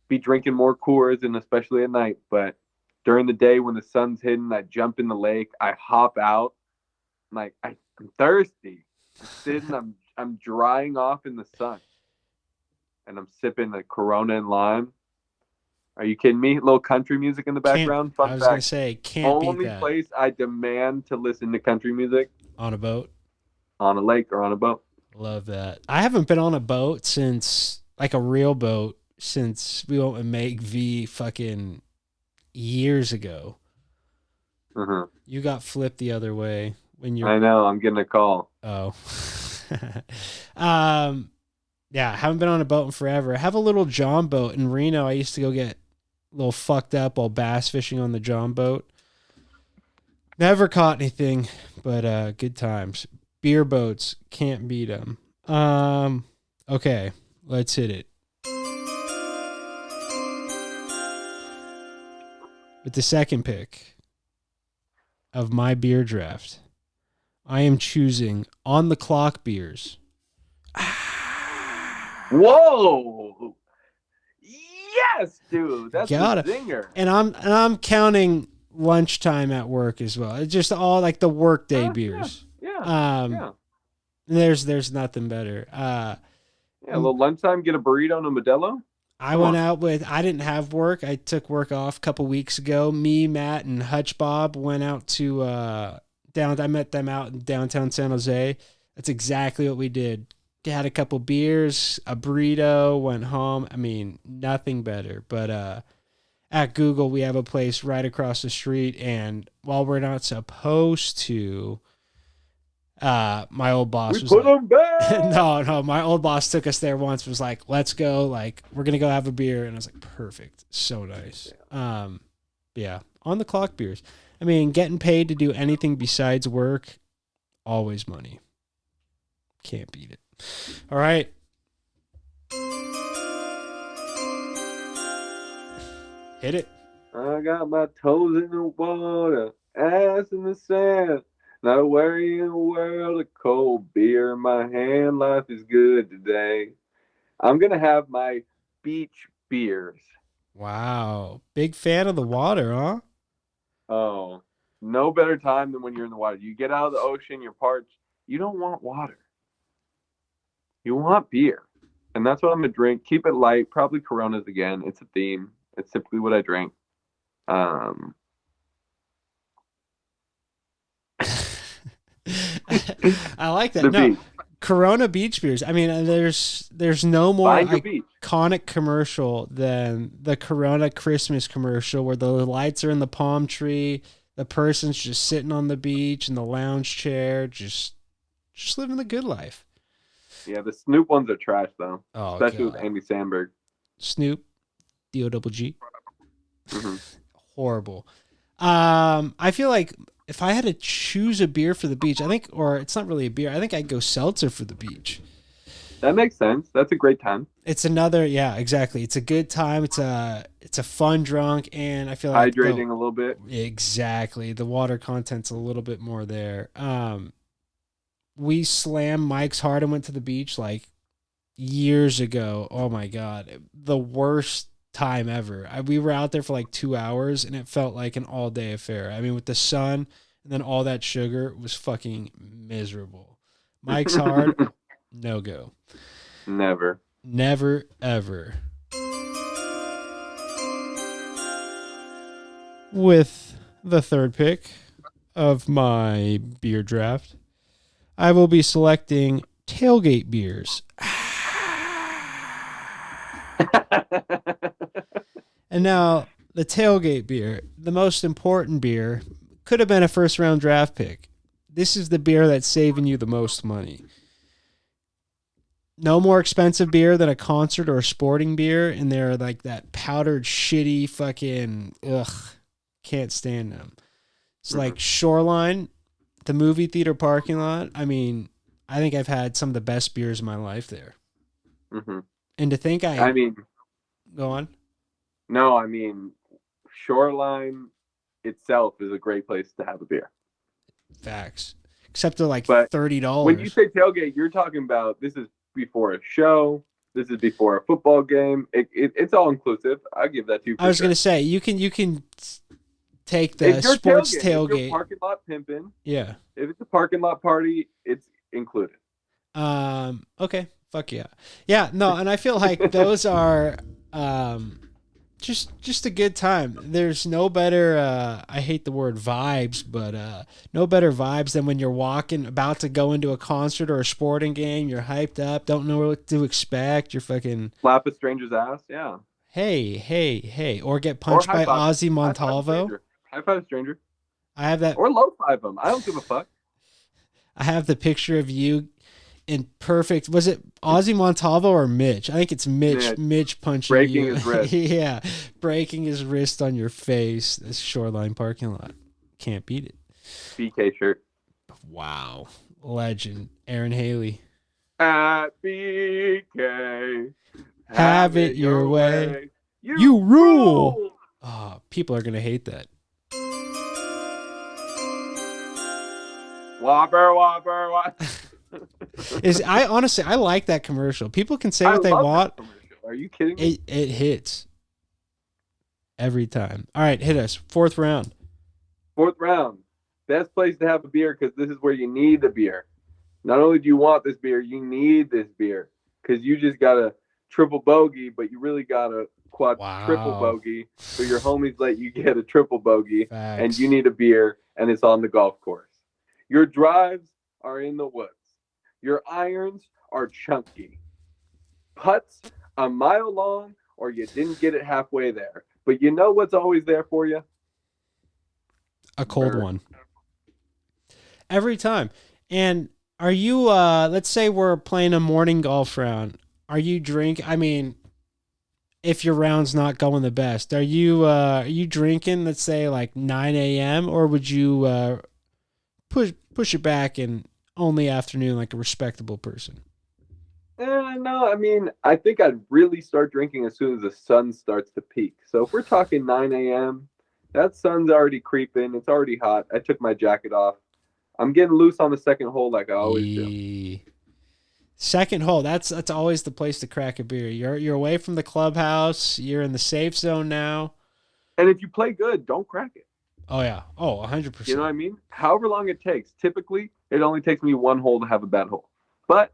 be drinking more Coors and especially at night, but during the day when the sun's hidden, I jump in the lake, I hop out, I'm thirsty. I'm sitting, I'm drying off in the sun, and I'm sipping the Corona and lime. Are you kidding me? A little country music in the Can't. background. I Fun was gonna fact: say can't beat only that place I demand to listen to country music on a boat. on a lake or on a boat. Love that. I haven't been on a boat since like a real boat since we went with Meg V fucking years ago. Uh-huh. You got flipped the other way when you're. I know. I'm getting a call. Oh. um. Yeah, haven't been on a boat in forever. I have a little John boat in Reno. I used to go get a little fucked up while bass fishing on the John boat. Never caught anything, but good times. Beer boats, can't beat them. Okay, let's hit it. With the second pick of my beer draft, I am choosing on the clock beers. Whoa! Yes, dude. That's a Got it. zinger. And I'm counting lunchtime at work as well. It's just all like the workday beers. Yeah. Yeah. There's nothing better. Yeah, a little lunchtime, get a burrito and a Modelo. I went out with, I didn't have work. I took work off a couple weeks ago. Me, Matt, and Hutch Bob went out to I met them out in downtown San Jose. That's exactly what we did. Had a couple beers, a burrito, went home. I mean, nothing better. But at Google, we have a place right across the street, and while we're not supposed to, my old boss was put like, them back. no, my old boss took us there once, was like, let's go, like, we're gonna go have a beer. And I was like, perfect, so nice. Yeah, on the clock beers. I mean, getting paid to do anything besides work, always money. Can't beat it. All right. Hit it. I got my toes in the water, ass in the sand. Not a worry in the world, a cold beer in my hand. Life is good today. I'm going to have my beach beers. Wow. Big fan of the water, huh? Oh, no better time than when you're in the water. You get out of the ocean, you're parched. You don't want water. You want beer. And that's what I'm going to drink. Keep it light. Probably Coronas again. It's a theme. It's typically what I drink. I like that. No, beach. Corona beach beers. I mean, there's no more iconic commercial than the Corona Christmas commercial where the lights are in the palm tree, the person's just sitting on the beach in the lounge chair, just living the good life. Yeah, the Snoop ones are trash though, especially God. with Andy Samberg. Snoop, D-O-double-G. Mm-hmm. Horrible. I feel like if I had to choose a beer for the beach, I think, or it's not really a beer, I think I'd go seltzer for the beach. That makes sense. That's a great time. It's another, yeah, exactly. It's a good time. It's a fun drunk, and I feel like hydrating a little bit. Exactly. The water content's a little bit more there. We slammed Mike's hard and went to the beach like years ago. Oh my God. The worst time ever. We were out there for like 2 hours and it felt like an all day affair. I mean, with the sun and then all that sugar, it was fucking miserable. Mike's hard, no go. Never, ever. With the third pick of my beer draft, I will be selecting tailgate beers. And now, the tailgate beer, the most important beer, could have been a first round draft pick. This is the beer that's saving you the most money. No more expensive beer than a concert or a sporting beer, and they're like that powdered, shitty fucking, can't stand them. It's like Shoreline, the movie theater parking lot. I mean, I think I've had some of the best beers in my life there. Mm-hmm. And to think I mean, go on. No, I mean, Shoreline itself is a great place to have a beer. Facts. Except they're like $30. When you say tailgate, you're talking about this is before a show. This is before a football game. It's all inclusive. I'll give that to you. I was going to say, you can take the sports tailgate. If you're parking lot pimping. Yeah. If it's a parking lot party, it's included. Okay. Fuck yeah. Yeah, no, and I feel like those are just a good time. There's no better I hate the word vibes, but no better vibes than when you're walking about to go into a concert or a sporting game, you're hyped up, don't know what to expect, you're fucking slap a stranger's ass, yeah. Hey, or get punched by Ozzy Montalvo. High five stranger. I have that. Or low five them. I don't give a fuck. I have the picture of you in perfect. Was it Ozzy Montalvo or Mitch? I think it's Mitch. Mitch. Mitch punching Breaking you. his wrist. Yeah, breaking his wrist on your face. This Shoreline parking lot. Can't beat it. BK shirt. Wow, legend. Aaron Haley. At BK. Have it your way. You, You rule. rule. Oh, people are gonna hate that. Whopper, whopper, whopper. I honestly I like that commercial. People can say I what they love want. that commercial. Are you kidding me? It hits every time. All right, hit us. Fourth round. Fourth round. Best place to have a beer because this is where you need the beer. Not only do you want this beer, you need this beer because you just got a triple bogey, but you really got a triple bogey. So your homies let you get a triple bogey, Facts. and you need a beer, and it's on the golf course. Your drives are in the woods. Your irons are chunky. Putts a mile long, or you didn't get it halfway there. But you know what's always there for you? A cold Burn. one. Every time. And are you let's say we're playing a morning golf round. Are you I mean, if your round's not going the best, are you drinking, let's say like 9 a.m. or would you push it back and only afternoon like a respectable person? No, I mean, I think I'd really start drinking as soon as the sun starts to peak. So if we're talking 9 a.m., that sun's already creeping. It's already hot. I took my jacket off. I'm getting loose on the second hole like I always do. Second hole, that's always the place to crack a beer. You're away from the clubhouse. You're in the safe zone now. And if you play good, don't crack it. Oh, yeah. Oh, 100%. You know what I mean? However long it takes. Typically, it only takes me one hole to have a bad hole. But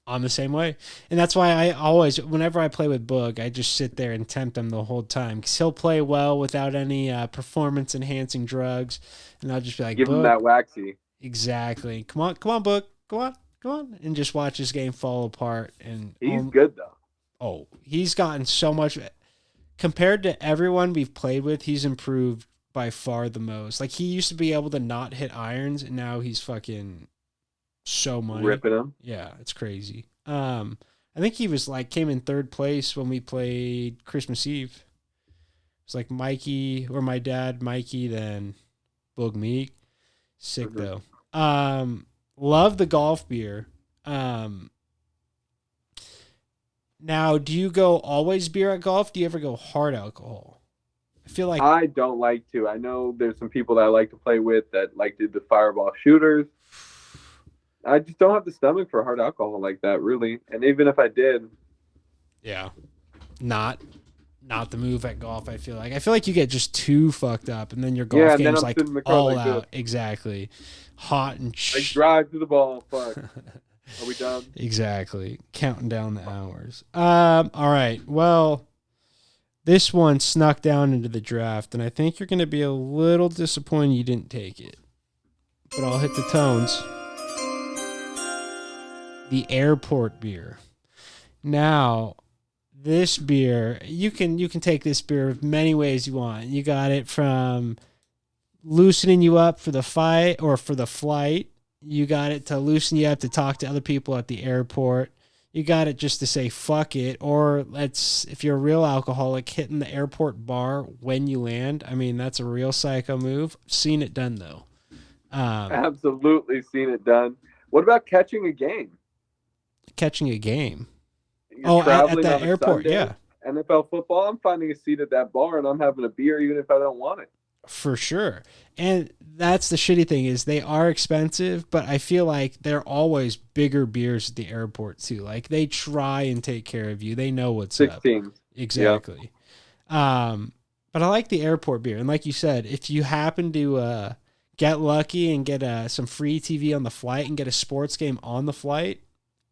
I'm the same way. And that's why I always, whenever I play with Boog, I just sit there and tempt him the whole time. Because he'll play well without any performance-enhancing drugs. And I'll just be like, give him that waxy. Exactly. Come on, Boog. Go on. And just watch this game fall apart. And he's good, though. Oh, he's gotten so much. Compared to everyone we've played with, he's improved by far the most. Like, he used to be able to not hit irons, and now he's fucking so money. Ripping them. Yeah, it's crazy. I think he was like came in third place when we played Christmas Eve. It's like Mikey or my dad, Mikey, then Boog Meek. Sick though. Love the golf beer. Now, do you go always beer at golf? Do you ever go hard alcohol? I feel like I don't like to. I know there's some people that I like to play with that like to do the fireball shooters. I just don't have the stomach for hard alcohol like that, really. And even if I did, yeah, not the move at golf. I feel like you get just too fucked up, and then your golf game's like all like out. This. Exactly, hot and like drive to the ball. Fuck. Are we done? Exactly, counting down the hours. All right. Well, this one snuck down into the draft, and I think you're going to be a little disappointed you didn't take it. But I'll hit the tones. The airport beer. Now, this beer, you can take this beer many ways you want. You got it from loosening you up for the fight or for the flight. You got it to loosen you up to talk to other people at the airport. You got it just to say fuck it, or if you're a real alcoholic, hitting the airport bar when you land. I mean, that's a real psycho move. Seen it done though. Absolutely seen it done. What about catching a game? Catching a game? You're at the airport, Sunday, yeah. NFL football, I'm finding a seat at that bar and I'm having a beer even if I don't want it. For sure. And that's the shitty thing is they are expensive, but I feel like they're always bigger beers at the airport too. Like they try and take care of you. They know what's 16. up. Exactly. Yep. But I like the airport beer. And like you said, if you happen to get lucky and get some free TV on the flight and get a sports game on the flight,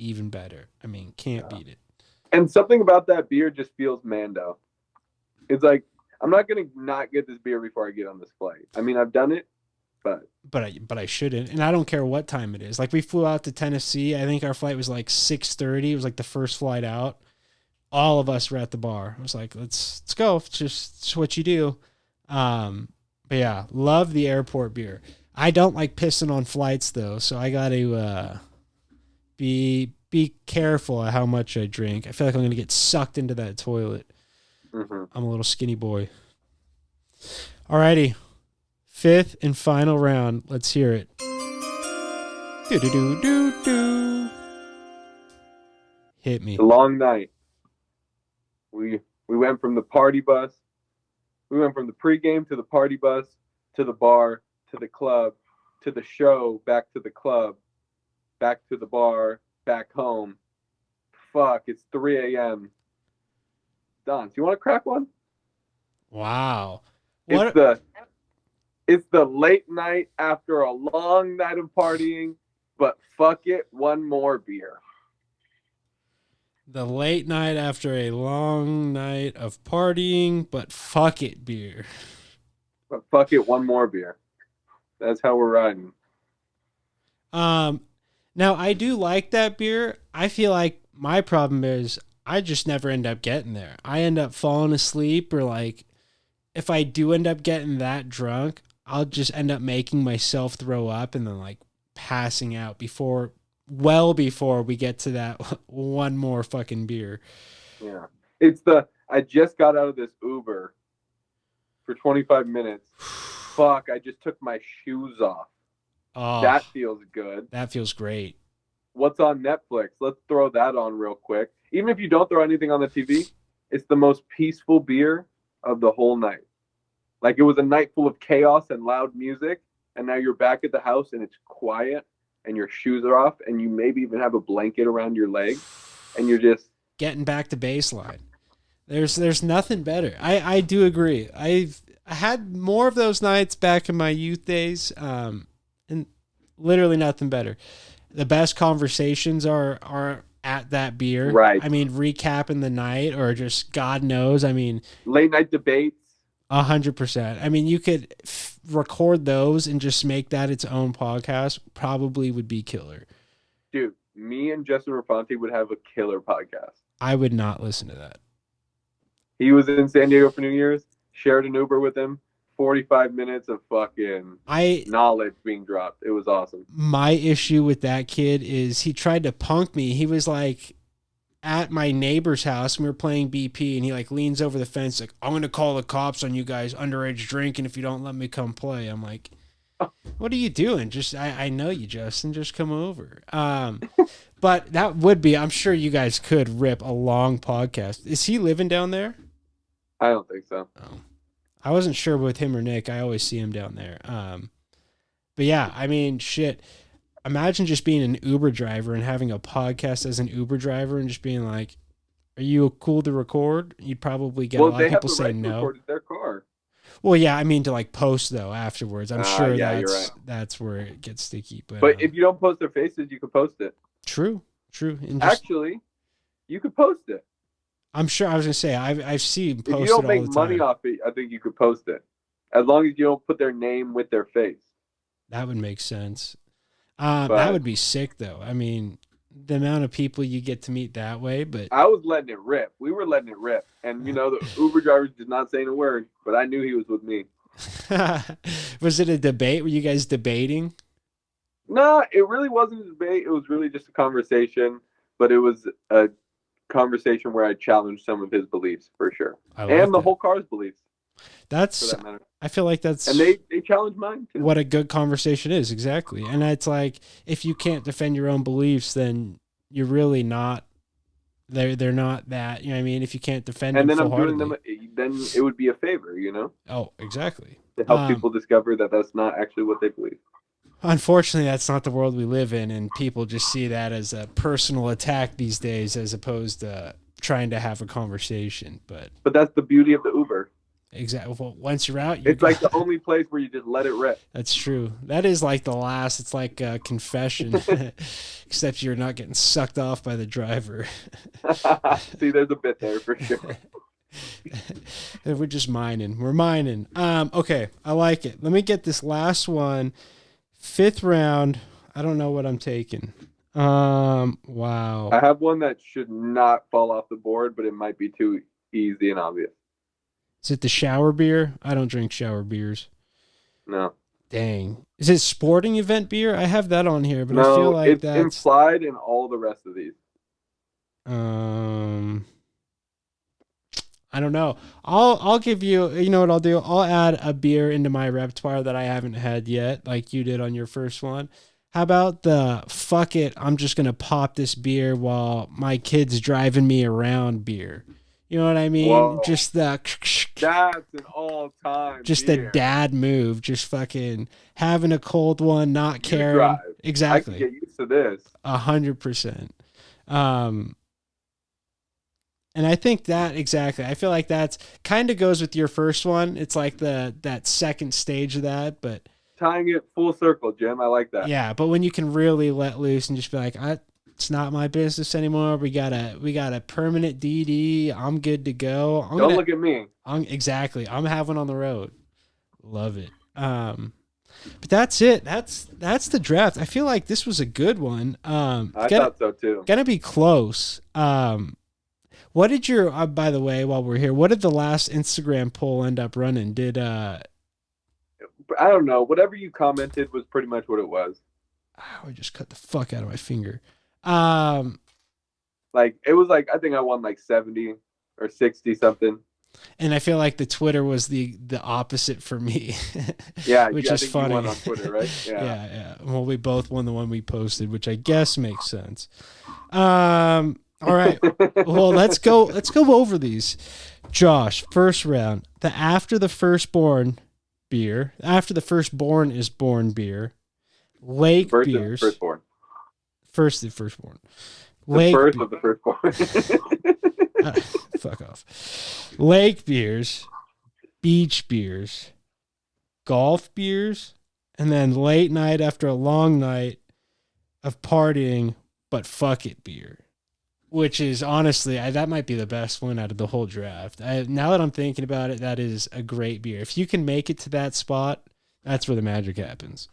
even better. I mean, can't beat it. And something about that beer just feels Mando. It's like, I'm not going to not get this beer before I get on this flight. I mean, I've done it, but I shouldn't. And I don't care what time it is. Like we flew out to Tennessee. I think our flight was like 6:30. It was like the first flight out. All of us were at the bar. I was like, let's go. It's just what you do. But yeah, love the airport beer. I don't like pissing on flights though, so I got to be careful at how much I drink. I feel like I'm gonna get sucked into that toilet. Mm-hmm. I'm a little skinny boy. Alrighty, fifth and final round. Let's hear it. Do do do do do. Hit A me. long night. We went from the party bus. We went from the pregame to the party bus to the bar to the club to the show, back to the club, back to the bar, back home. Fuck, it's 3 a.m. Don, do you want to crack one? Wow. It's What the it's the late night after a long night of partying, but fuck it, one more beer. the late night after a long night of partying, but fuck it beer. But fuck it, one more beer. That's how we're riding. Um Now I do like that beer. I feel like my problem is I just never end up getting there. I end up falling asleep, or like if I do end up getting that drunk, I'll just end up making myself throw up and then like passing out before we get to that one more fucking beer. Yeah. I just got out of this Uber for 25 minutes. Fuck, I just took my shoes off. Oh, That feels good. that feels great. What's on Netflix? Let's throw that on real quick. Even if you don't throw anything on the TV, it's the most peaceful beer of the whole night. Like it was a night full of chaos and loud music, and now you're back at the house and it's quiet and your shoes are off and you maybe even have a blanket around your leg and you're just Getting back to baseline. There's nothing better. I do agree. I had more of those nights back in my youth days, and literally nothing better. The best conversations are at that beer. right. I mean, recapping the night or just God knows. I mean, Late night debates. 100%. I mean, you could record those and just make that its own podcast. Probably would be killer. Dude, me and Justin Rafanti would have a killer podcast. I would not listen to that. He was in San Diego for New Year's, shared an Uber with him, 45 minutes of fucking knowledge being dropped. It was awesome. My issue with that kid is he tried to punk me. He was like at my neighbor's house and we were playing BP, and he like leans over the fence like, I'm gonna call the cops on you guys underage drinking if you don't let me come play. I'm like, what are you doing? Just I know you, Justin, just come over. But that would be, I'm sure you guys could rip a long podcast. Is he living down there? I don't think so. Oh, I wasn't sure with him or Nick. I always see him down there. But yeah, I mean, shit. Imagine just being an Uber driver and having a podcast as an Uber driver and just being like, "Are you cool to record?" You'd probably get a lot of people saying no. Record their car. Well, yeah, I mean to like post though afterwards. I'm sure yeah, that's where it gets sticky. But if you don't post their faces, you could post it. True. And Actually, you could post it. I'm sure. I was gonna say I've seen posted all the time. If you don't make money off it, I think you could post it, as long as you don't put their name with their face. That would make sense. That would be sick, though. I mean, the amount of people you get to meet that way. But I was letting it rip. We were letting it rip, and the Uber driver did not say a word, but I knew he was with me. Was it a debate? Were you guys debating? No, it really wasn't a debate. It was really just a conversation, but it was a conversation where I challenged some of his beliefs for sure, and the whole car's beliefs. That's. I feel like that's. And they challenge mine too. What a good conversation is, exactly. And it's like, if you can't defend your own beliefs, then you're really not. They're not that. You know what I mean? If you can't defend them, and then I'm doing them. Then it would be a favor, Oh, exactly. To help people discover that that's not actually what they believe. Unfortunately, that's not the world we live in, and people just see that as a personal attack these days, as opposed to trying to have a conversation. But that's the beauty of the Uber. Exactly. Well, once you're out, it's like the only place where you just let it rip. That's true. That is like the last. It's like a confession, except you're not getting sucked off by the driver. See, there's a bit there for sure. We're just mining. We're mining. Okay, I like it. Let me get this last one. 5th round. I don't know what I'm taking. Wow. I have one that should not fall off the board, but it might be too easy and obvious. Is it the shower beer? I don't drink shower beers. No. Dang. Is it sporting event beer? I have that on here, but I feel No, like it's that's implied in all the rest of these. um I don't know. I'll give you, you know what I'll do? I'll add a beer into my repertoire that I haven't had yet, like you did on your first one. How about the fuck it, I'm just gonna pop this beer while my kid's driving me around beer. You know what I mean? Whoa. That's an all-time just the beer. dad move, just fucking having a cold one, not You caring. drive. I can Exactly. get used to this. 100%. Um, and I think that exactly. I feel like that's kind of goes with your first one. It's like that second stage of that, but Tying it full circle, Jim. I like that. yeah, but when you can really let loose and just be like, it's not my business anymore. We got a permanent DD. I'm good to go. Don't look at me. Exactly. I'm having on the road. Love it. But that's it. That's the draft. I feel like this was a good one. I thought so too. Gonna be close. What did your by the way, while we're here, what did the last Instagram poll end up running? Did I don't know. Whatever you commented was pretty much what it was. I just cut the fuck out of my finger. Um, Like it was like I think I won like 70 or 60 something. and I feel like the Twitter was the opposite for me. Yeah, which I is think funny. you won on Twitter, right? Yeah. Yeah. Well, we both won the one we posted, which I guess makes sense. All right. Well, let's go over these. Josh, first round. The after the firstborn beer. After the firstborn is born beer. Lake First beers. firstborn. First the firstborn. The Lake first of the firstborn. fuck off. Lake beers, beach beers, golf beers, and then late night after a long night of partying, but fuck it beer. Which is honestly, that might be the best one out of the whole draft. Now that I'm thinking about it, that is a great beer. If you can make it to that spot, that's where the magic happens.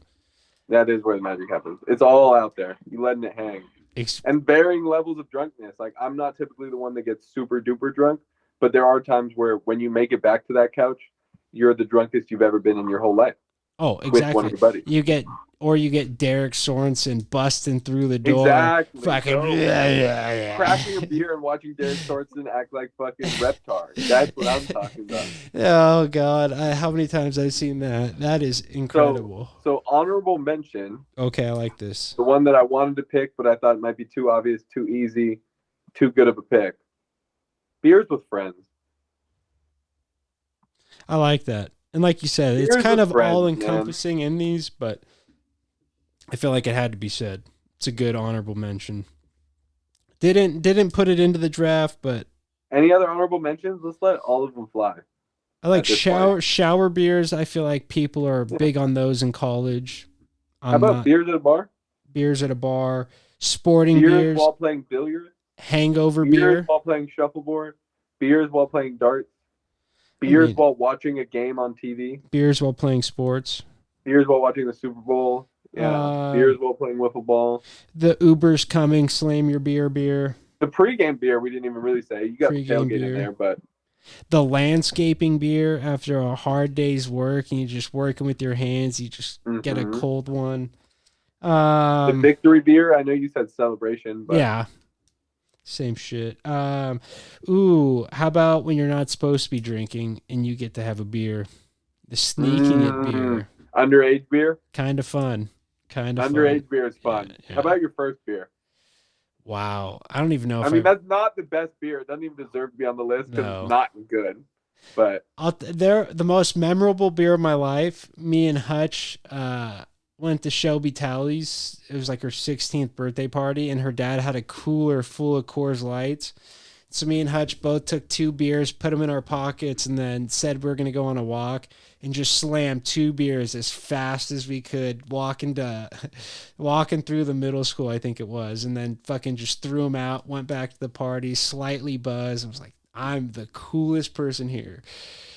That is where the magic happens. It's all out there. You letting it hang. Ex- And varying levels of drunkenness. Like I'm not typically the one that gets super duper drunk, but there are times where when you make it back to that couch, you're the drunkest you've ever been in your whole life oh, with one of exactly. your buddies. You get Derek Sorensen busting through the door. Exactly. Fucking So, cracking a beer and watching Derek Sorensen act like fucking Reptar. That's what I'm talking about. Oh God, how many times I've seen that? That is incredible. So honorable mention. Okay, I like this. The one that I wanted to pick, but I thought it might be too obvious, too easy, too good of a pick. Beers with friends. I like that. And like you said, Beers it's kind with of friends, all encompassing in these, but I feel like it had to be said. It's a good honorable mention. Didn't put it into the draft, but Any other honorable mentions? Let's let all of them fly. I like At this point. shower beers. I feel like people are big on those in college. How I'm about not. beers at a bar? Beers at a bar, sporting Beers beers, while playing billiards? hangover Beers beer. while playing shuffleboard? Beers while playing darts? I Beers mean, while watching a game on TV? beers while playing sports. Beers while watching the Super Bowl? Yeah. Beers while playing wiffle ball? The Uber's coming. Slam your beer. The pregame beer we didn't even really say. You got the Pre-game tailgate beer. in there, but The landscaping beer after a hard day's work and you're just working with your hands. You just get a cold one. The victory beer. I know you said celebration, but yeah, same shit. How about when you're not supposed to be drinking and you get to have a beer? The sneaking it beer. Underage beer. Kind of fun. Underage beer is fun. Yeah. How about your first beer? Wow, I don't even know if I mean, that's not the best beer. It doesn't even deserve to be on the list because it's not good. But they're the most memorable beer of my life. Me and Hutch went to Shelby Tally's. It was like her 16th birthday party, and her dad had a cooler full of Coors Lights. So me and Hutch both took 2 beers, put them in our pockets, and then said we are going to go on a walk and just slammed 2 beers as fast as we could, walking through the middle school, I think it was, and then fucking just threw them out, went back to the party, slightly buzzed. I was like, I'm the coolest person here.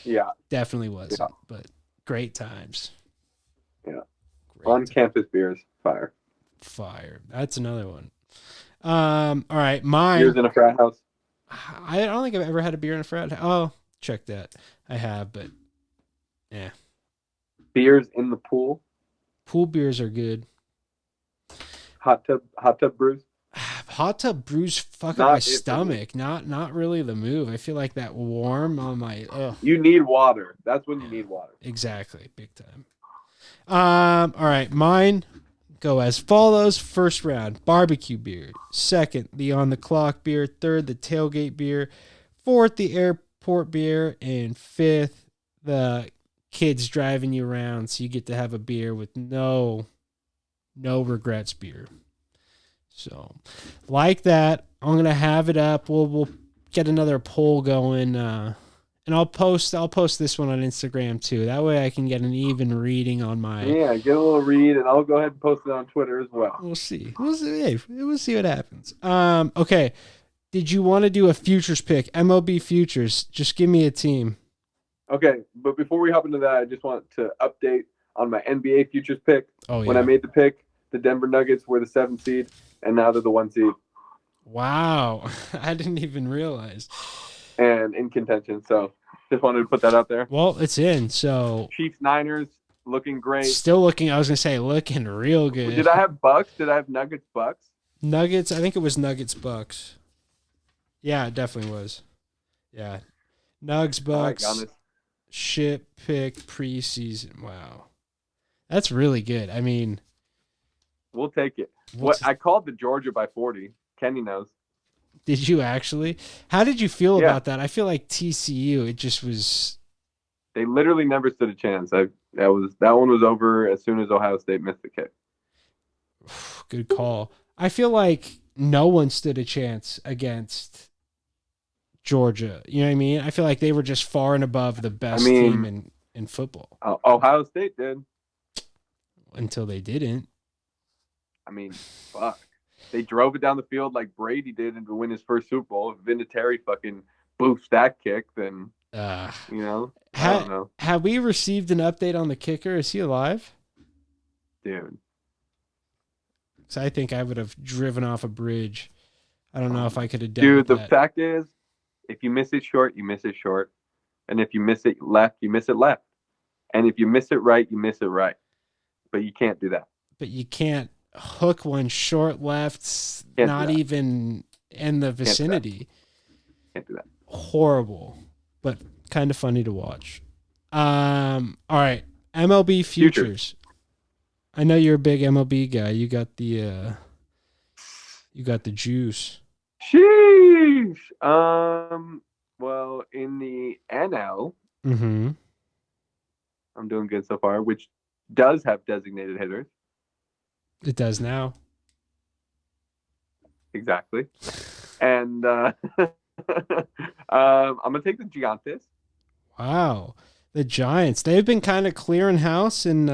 Yeah. Definitely wasn't, but great times. Yeah. On-campus beers, fire. Fire. That's another one. All right, mine. Beers in a frat house. I don't think I've ever had a beer in a frat. Oh, check that. I have, but yeah. beers in the pool. Pool beers are good. Hot tub brews. Hot tub brews fuck up my Not it for me. stomach. Not really the move. I feel like that warm on my ugh. You need water. That's when you Yeah, need water. exactly. Big time. All right, mine go as follows. First round, barbecue beer. Second, the on the clock beer. Third, the tailgate beer. Fourth, the airport beer. And fifth, the kids driving you around so you get to have a beer with no regrets beer. So, like that, I'm gonna have it up. We'll get another poll going, and I'll post this one on Instagram too. That way, I can get an even reading on my. Yeah, get a little read, and I'll go ahead and post it on Twitter as well. We'll see. We'll see. Hey, we'll see what happens. Okay. Did you want to do a futures pick? MLB futures. Just give me a team. Okay, but before we hop into that, I just want to update on my NBA futures pick. Oh yeah. When I made the pick, the Denver Nuggets were the 7th seed, and now they're the 1 seed. Wow, I didn't even realize. And in contention, so just wanted to put that out there. Well, it's in. So Chiefs Niners looking great. Still looking. I was gonna say looking real good. Did I have Bucks? Did I have Nuggets Bucks? Nuggets. I think it was Nuggets Bucks. Yeah, it definitely was. Yeah, Nugs Bucks. Right, shit pick preseason. Wow, that's really good. I mean, we'll take it. What I called the Georgia by 40. Kenny knows. Did you actually? How did you feel about that? I feel like TCU. It just was. They literally never stood a chance. That one was over as soon as Ohio State missed the kick. Good call. I feel like no one stood a chance against Georgia. You know what I mean? I feel like they were just far and above the best team in football. Ohio State did. Until they didn't. I mean, fuck. They drove it down the field like Brady did and to win his first Super Bowl. If Vinatieri fucking boofs that kick, then, I don't know. Have we received an update on the kicker? Is he alive? Dude. So I think I would have driven off a bridge. I don't know if I could have done that. Dude, the fact is, if you miss it short, you miss it short. And if you miss it left, you miss it left. And if you miss it right, you miss it right. But you can't do that. But you can't hook one short left, not even in the vicinity. Can't do that. Horrible, but kind of funny to watch. All right, MLB futures. I know you're a big MLB guy. You got the juice. Sheesh. Well, in the NL, I'm doing good so far, which does have designated hitters. It does now. Exactly. And I'm gonna take the Giants. Wow, the Giants. They've been kind of clearing house, and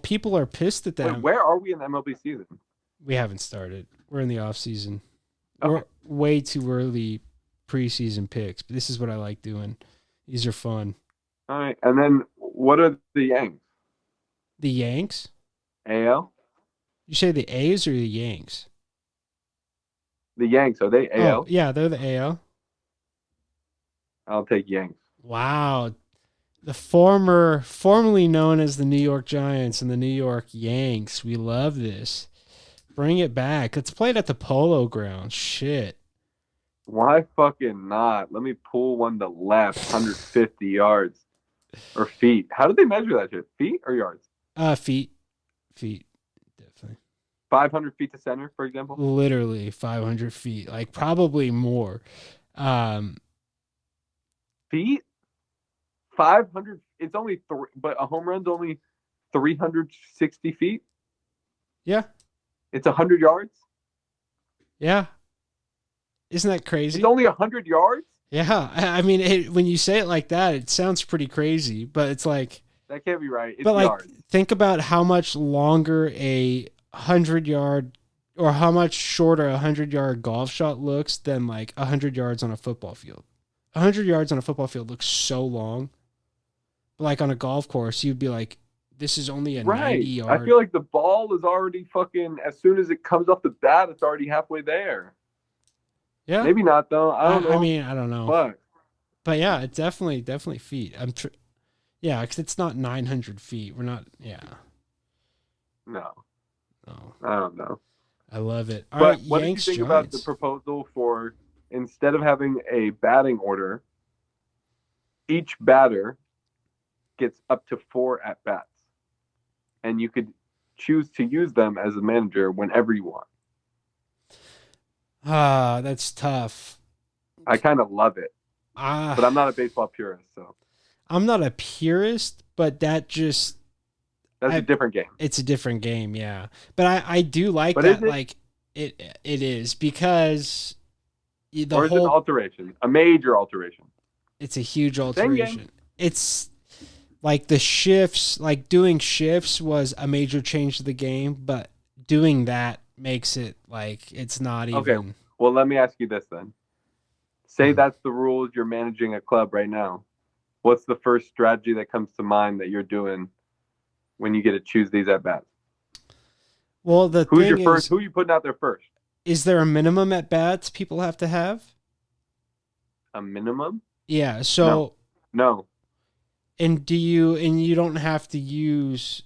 people are pissed at them. Wait, where are we in the MLB season? We haven't started. We're in the off season. Okay. We're way too early preseason picks, but this is what I like doing. These are fun. All right, and then what are the Yanks? The Yanks? AL? You say the A's or the Yanks? The Yanks, are they AL? Oh, yeah, they're the AL. I'll take Yanks. Wow. The formerly known as the New York Giants and the New York Yanks. We love this. Bring it back. Let's play it at the Polo Grounds. Shit. Why fucking not? Let me pull one to left, 150 yards. Or feet. How did they measure that shit? Feet or yards? Feet. Feet. Definitely. 500 feet to center, for example? Literally 500 feet. Like, probably more. Feet? 500? It's only three, but a home run's only 360 feet? Yeah. It's 100 yards? Yeah. Isn't that crazy? It's only 100 yards? Yeah. I mean, when you say it like that, it sounds pretty crazy, but it's like... That can't be right. It's but, like, yards. Think about how much longer a 100-yard or how much shorter a 100-yard golf shot looks than, like, 100 yards on a football field. 100 yards on a football field looks so long. But, like, on a golf course, you'd be like, this is only a 90-yard. I feel like the ball is already fucking, as soon as it comes off the bat, it's already halfway there. Yeah. Maybe not, though. I don't know. I mean, I don't know. But yeah, it's definitely feet. Yeah, because it's not 900 feet. We're not. Yeah. No, Oh, I don't know. I love it. All right, But what did you Yanks think about the Giants. proposal for instead of having a batting order, each batter gets up to 4 at bats, and you could choose to use them as a manager whenever you want. Ah, that's tough. I kind of love it, but I'm Ah, not a baseball purist, so I'm not a purist, but that just that's a I different game. it's a different game, yeah. But I do like But is that it, like it is because the or is it an whole alteration, a major alteration? it's a huge Same game. alteration. It's like the shifts, like doing shifts was a major change to the game, but doing that makes it like it's not Okay, even. well, let me ask you this then. Say that's the rules. You're managing a club right now. What's the first strategy that comes to mind that you're doing when you get to choose these at bats? Well, the Who's your thing first? is, Who are you putting out there first? is there a minimum at bats people have to have? A minimum? Yeah. No, So, no, and you don't have to use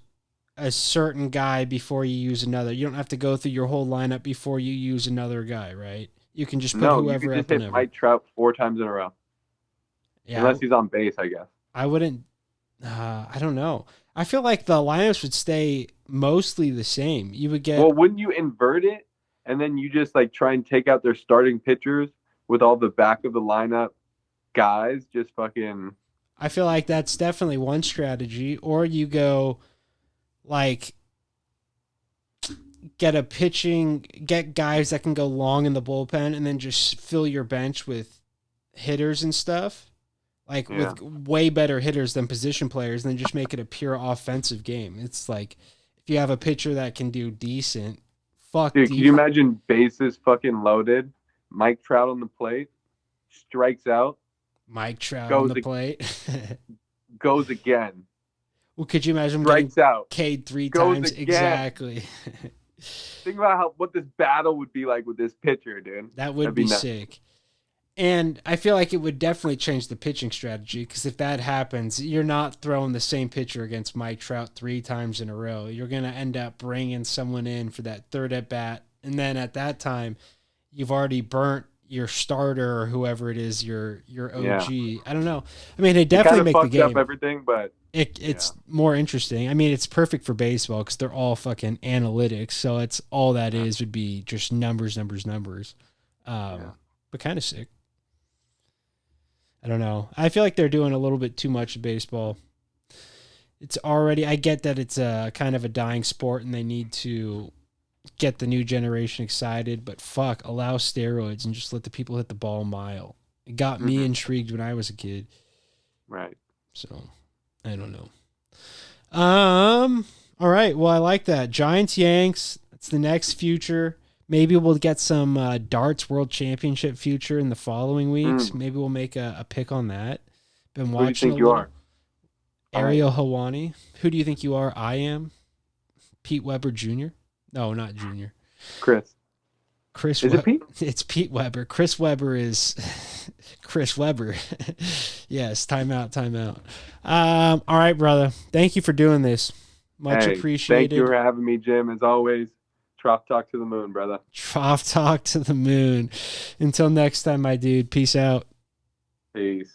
a certain guy before you use another. You don't have to go through your whole lineup before you use another guy, right? You can just put no. You whoever could just up hit whenever. Mike Trout 4 times in a row, Yeah, unless he's on base, I guess. I wouldn't. I don't know. I feel like the lineups would stay mostly the same. You would get. Well, wouldn't you invert it and then you just like try and take out their starting pitchers with all the back of the lineup guys just fucking I feel like that's definitely one strategy. Or you go like get guys that can go long in the bullpen, and then just fill your bench with hitters and stuff, like yeah. with way better hitters than position players, and then just make it a pure offensive game. It's like if you have a pitcher that can do decent, fuck Dude, can you def- imagine bases fucking loaded, Mike Trout on the plate, strikes out, Mike Trout on goes the plate. goes again, Well, could you imagine him getting strikes out, K'd three goes times again. exactly? Think about how what this battle would be like with this pitcher, dude. That would That'd be be nuts. sick. And I feel like it would definitely change the pitching strategy because if that happens, you're not throwing the same pitcher against Mike Trout 3 times in a row. You're going to end up bringing someone in for that third at bat. And then at that time, you've already burnt your starter or whoever it is, your Yeah. OG. I don't know. I mean, it It kind definitely of make the fucks up game. everything, but It's yeah. more interesting. I mean, it's perfect for baseball because they're all fucking analytics. So it's all that Yeah. is would be just numbers, numbers, numbers. Yeah. But kind of sick. I don't know. I feel like they're doing a little bit too much of baseball. It's already. I get that it's a kind of a dying sport, and they need to get the new generation excited. But fuck, allow steroids and just let the people hit the ball a mile. It got me Mhm. intrigued when I was a kid. Right. So I don't know. All right. Well, I like that. Giants Yanks. That's the next future. Maybe we'll get some darts world championship future in the following weeks. Mm. Maybe we'll make a pick on that. Been Who do you watching a think you little. are? I Ariel am. Hawani. Who do you think you are? I am. Pete Weber Jr. No, not Jr. Chris. Chris. Is it Pete? It's Pete Weber. Chris Weber is Chris Weber. Yes. Timeout. Timeout. All right, brother. Thank you for doing this. Much Hey, thank you appreciated. for having me, Jim. As always, Trough talk to the moon, brother. Trough talk to the moon. Until next time, my dude. Peace out. Peace.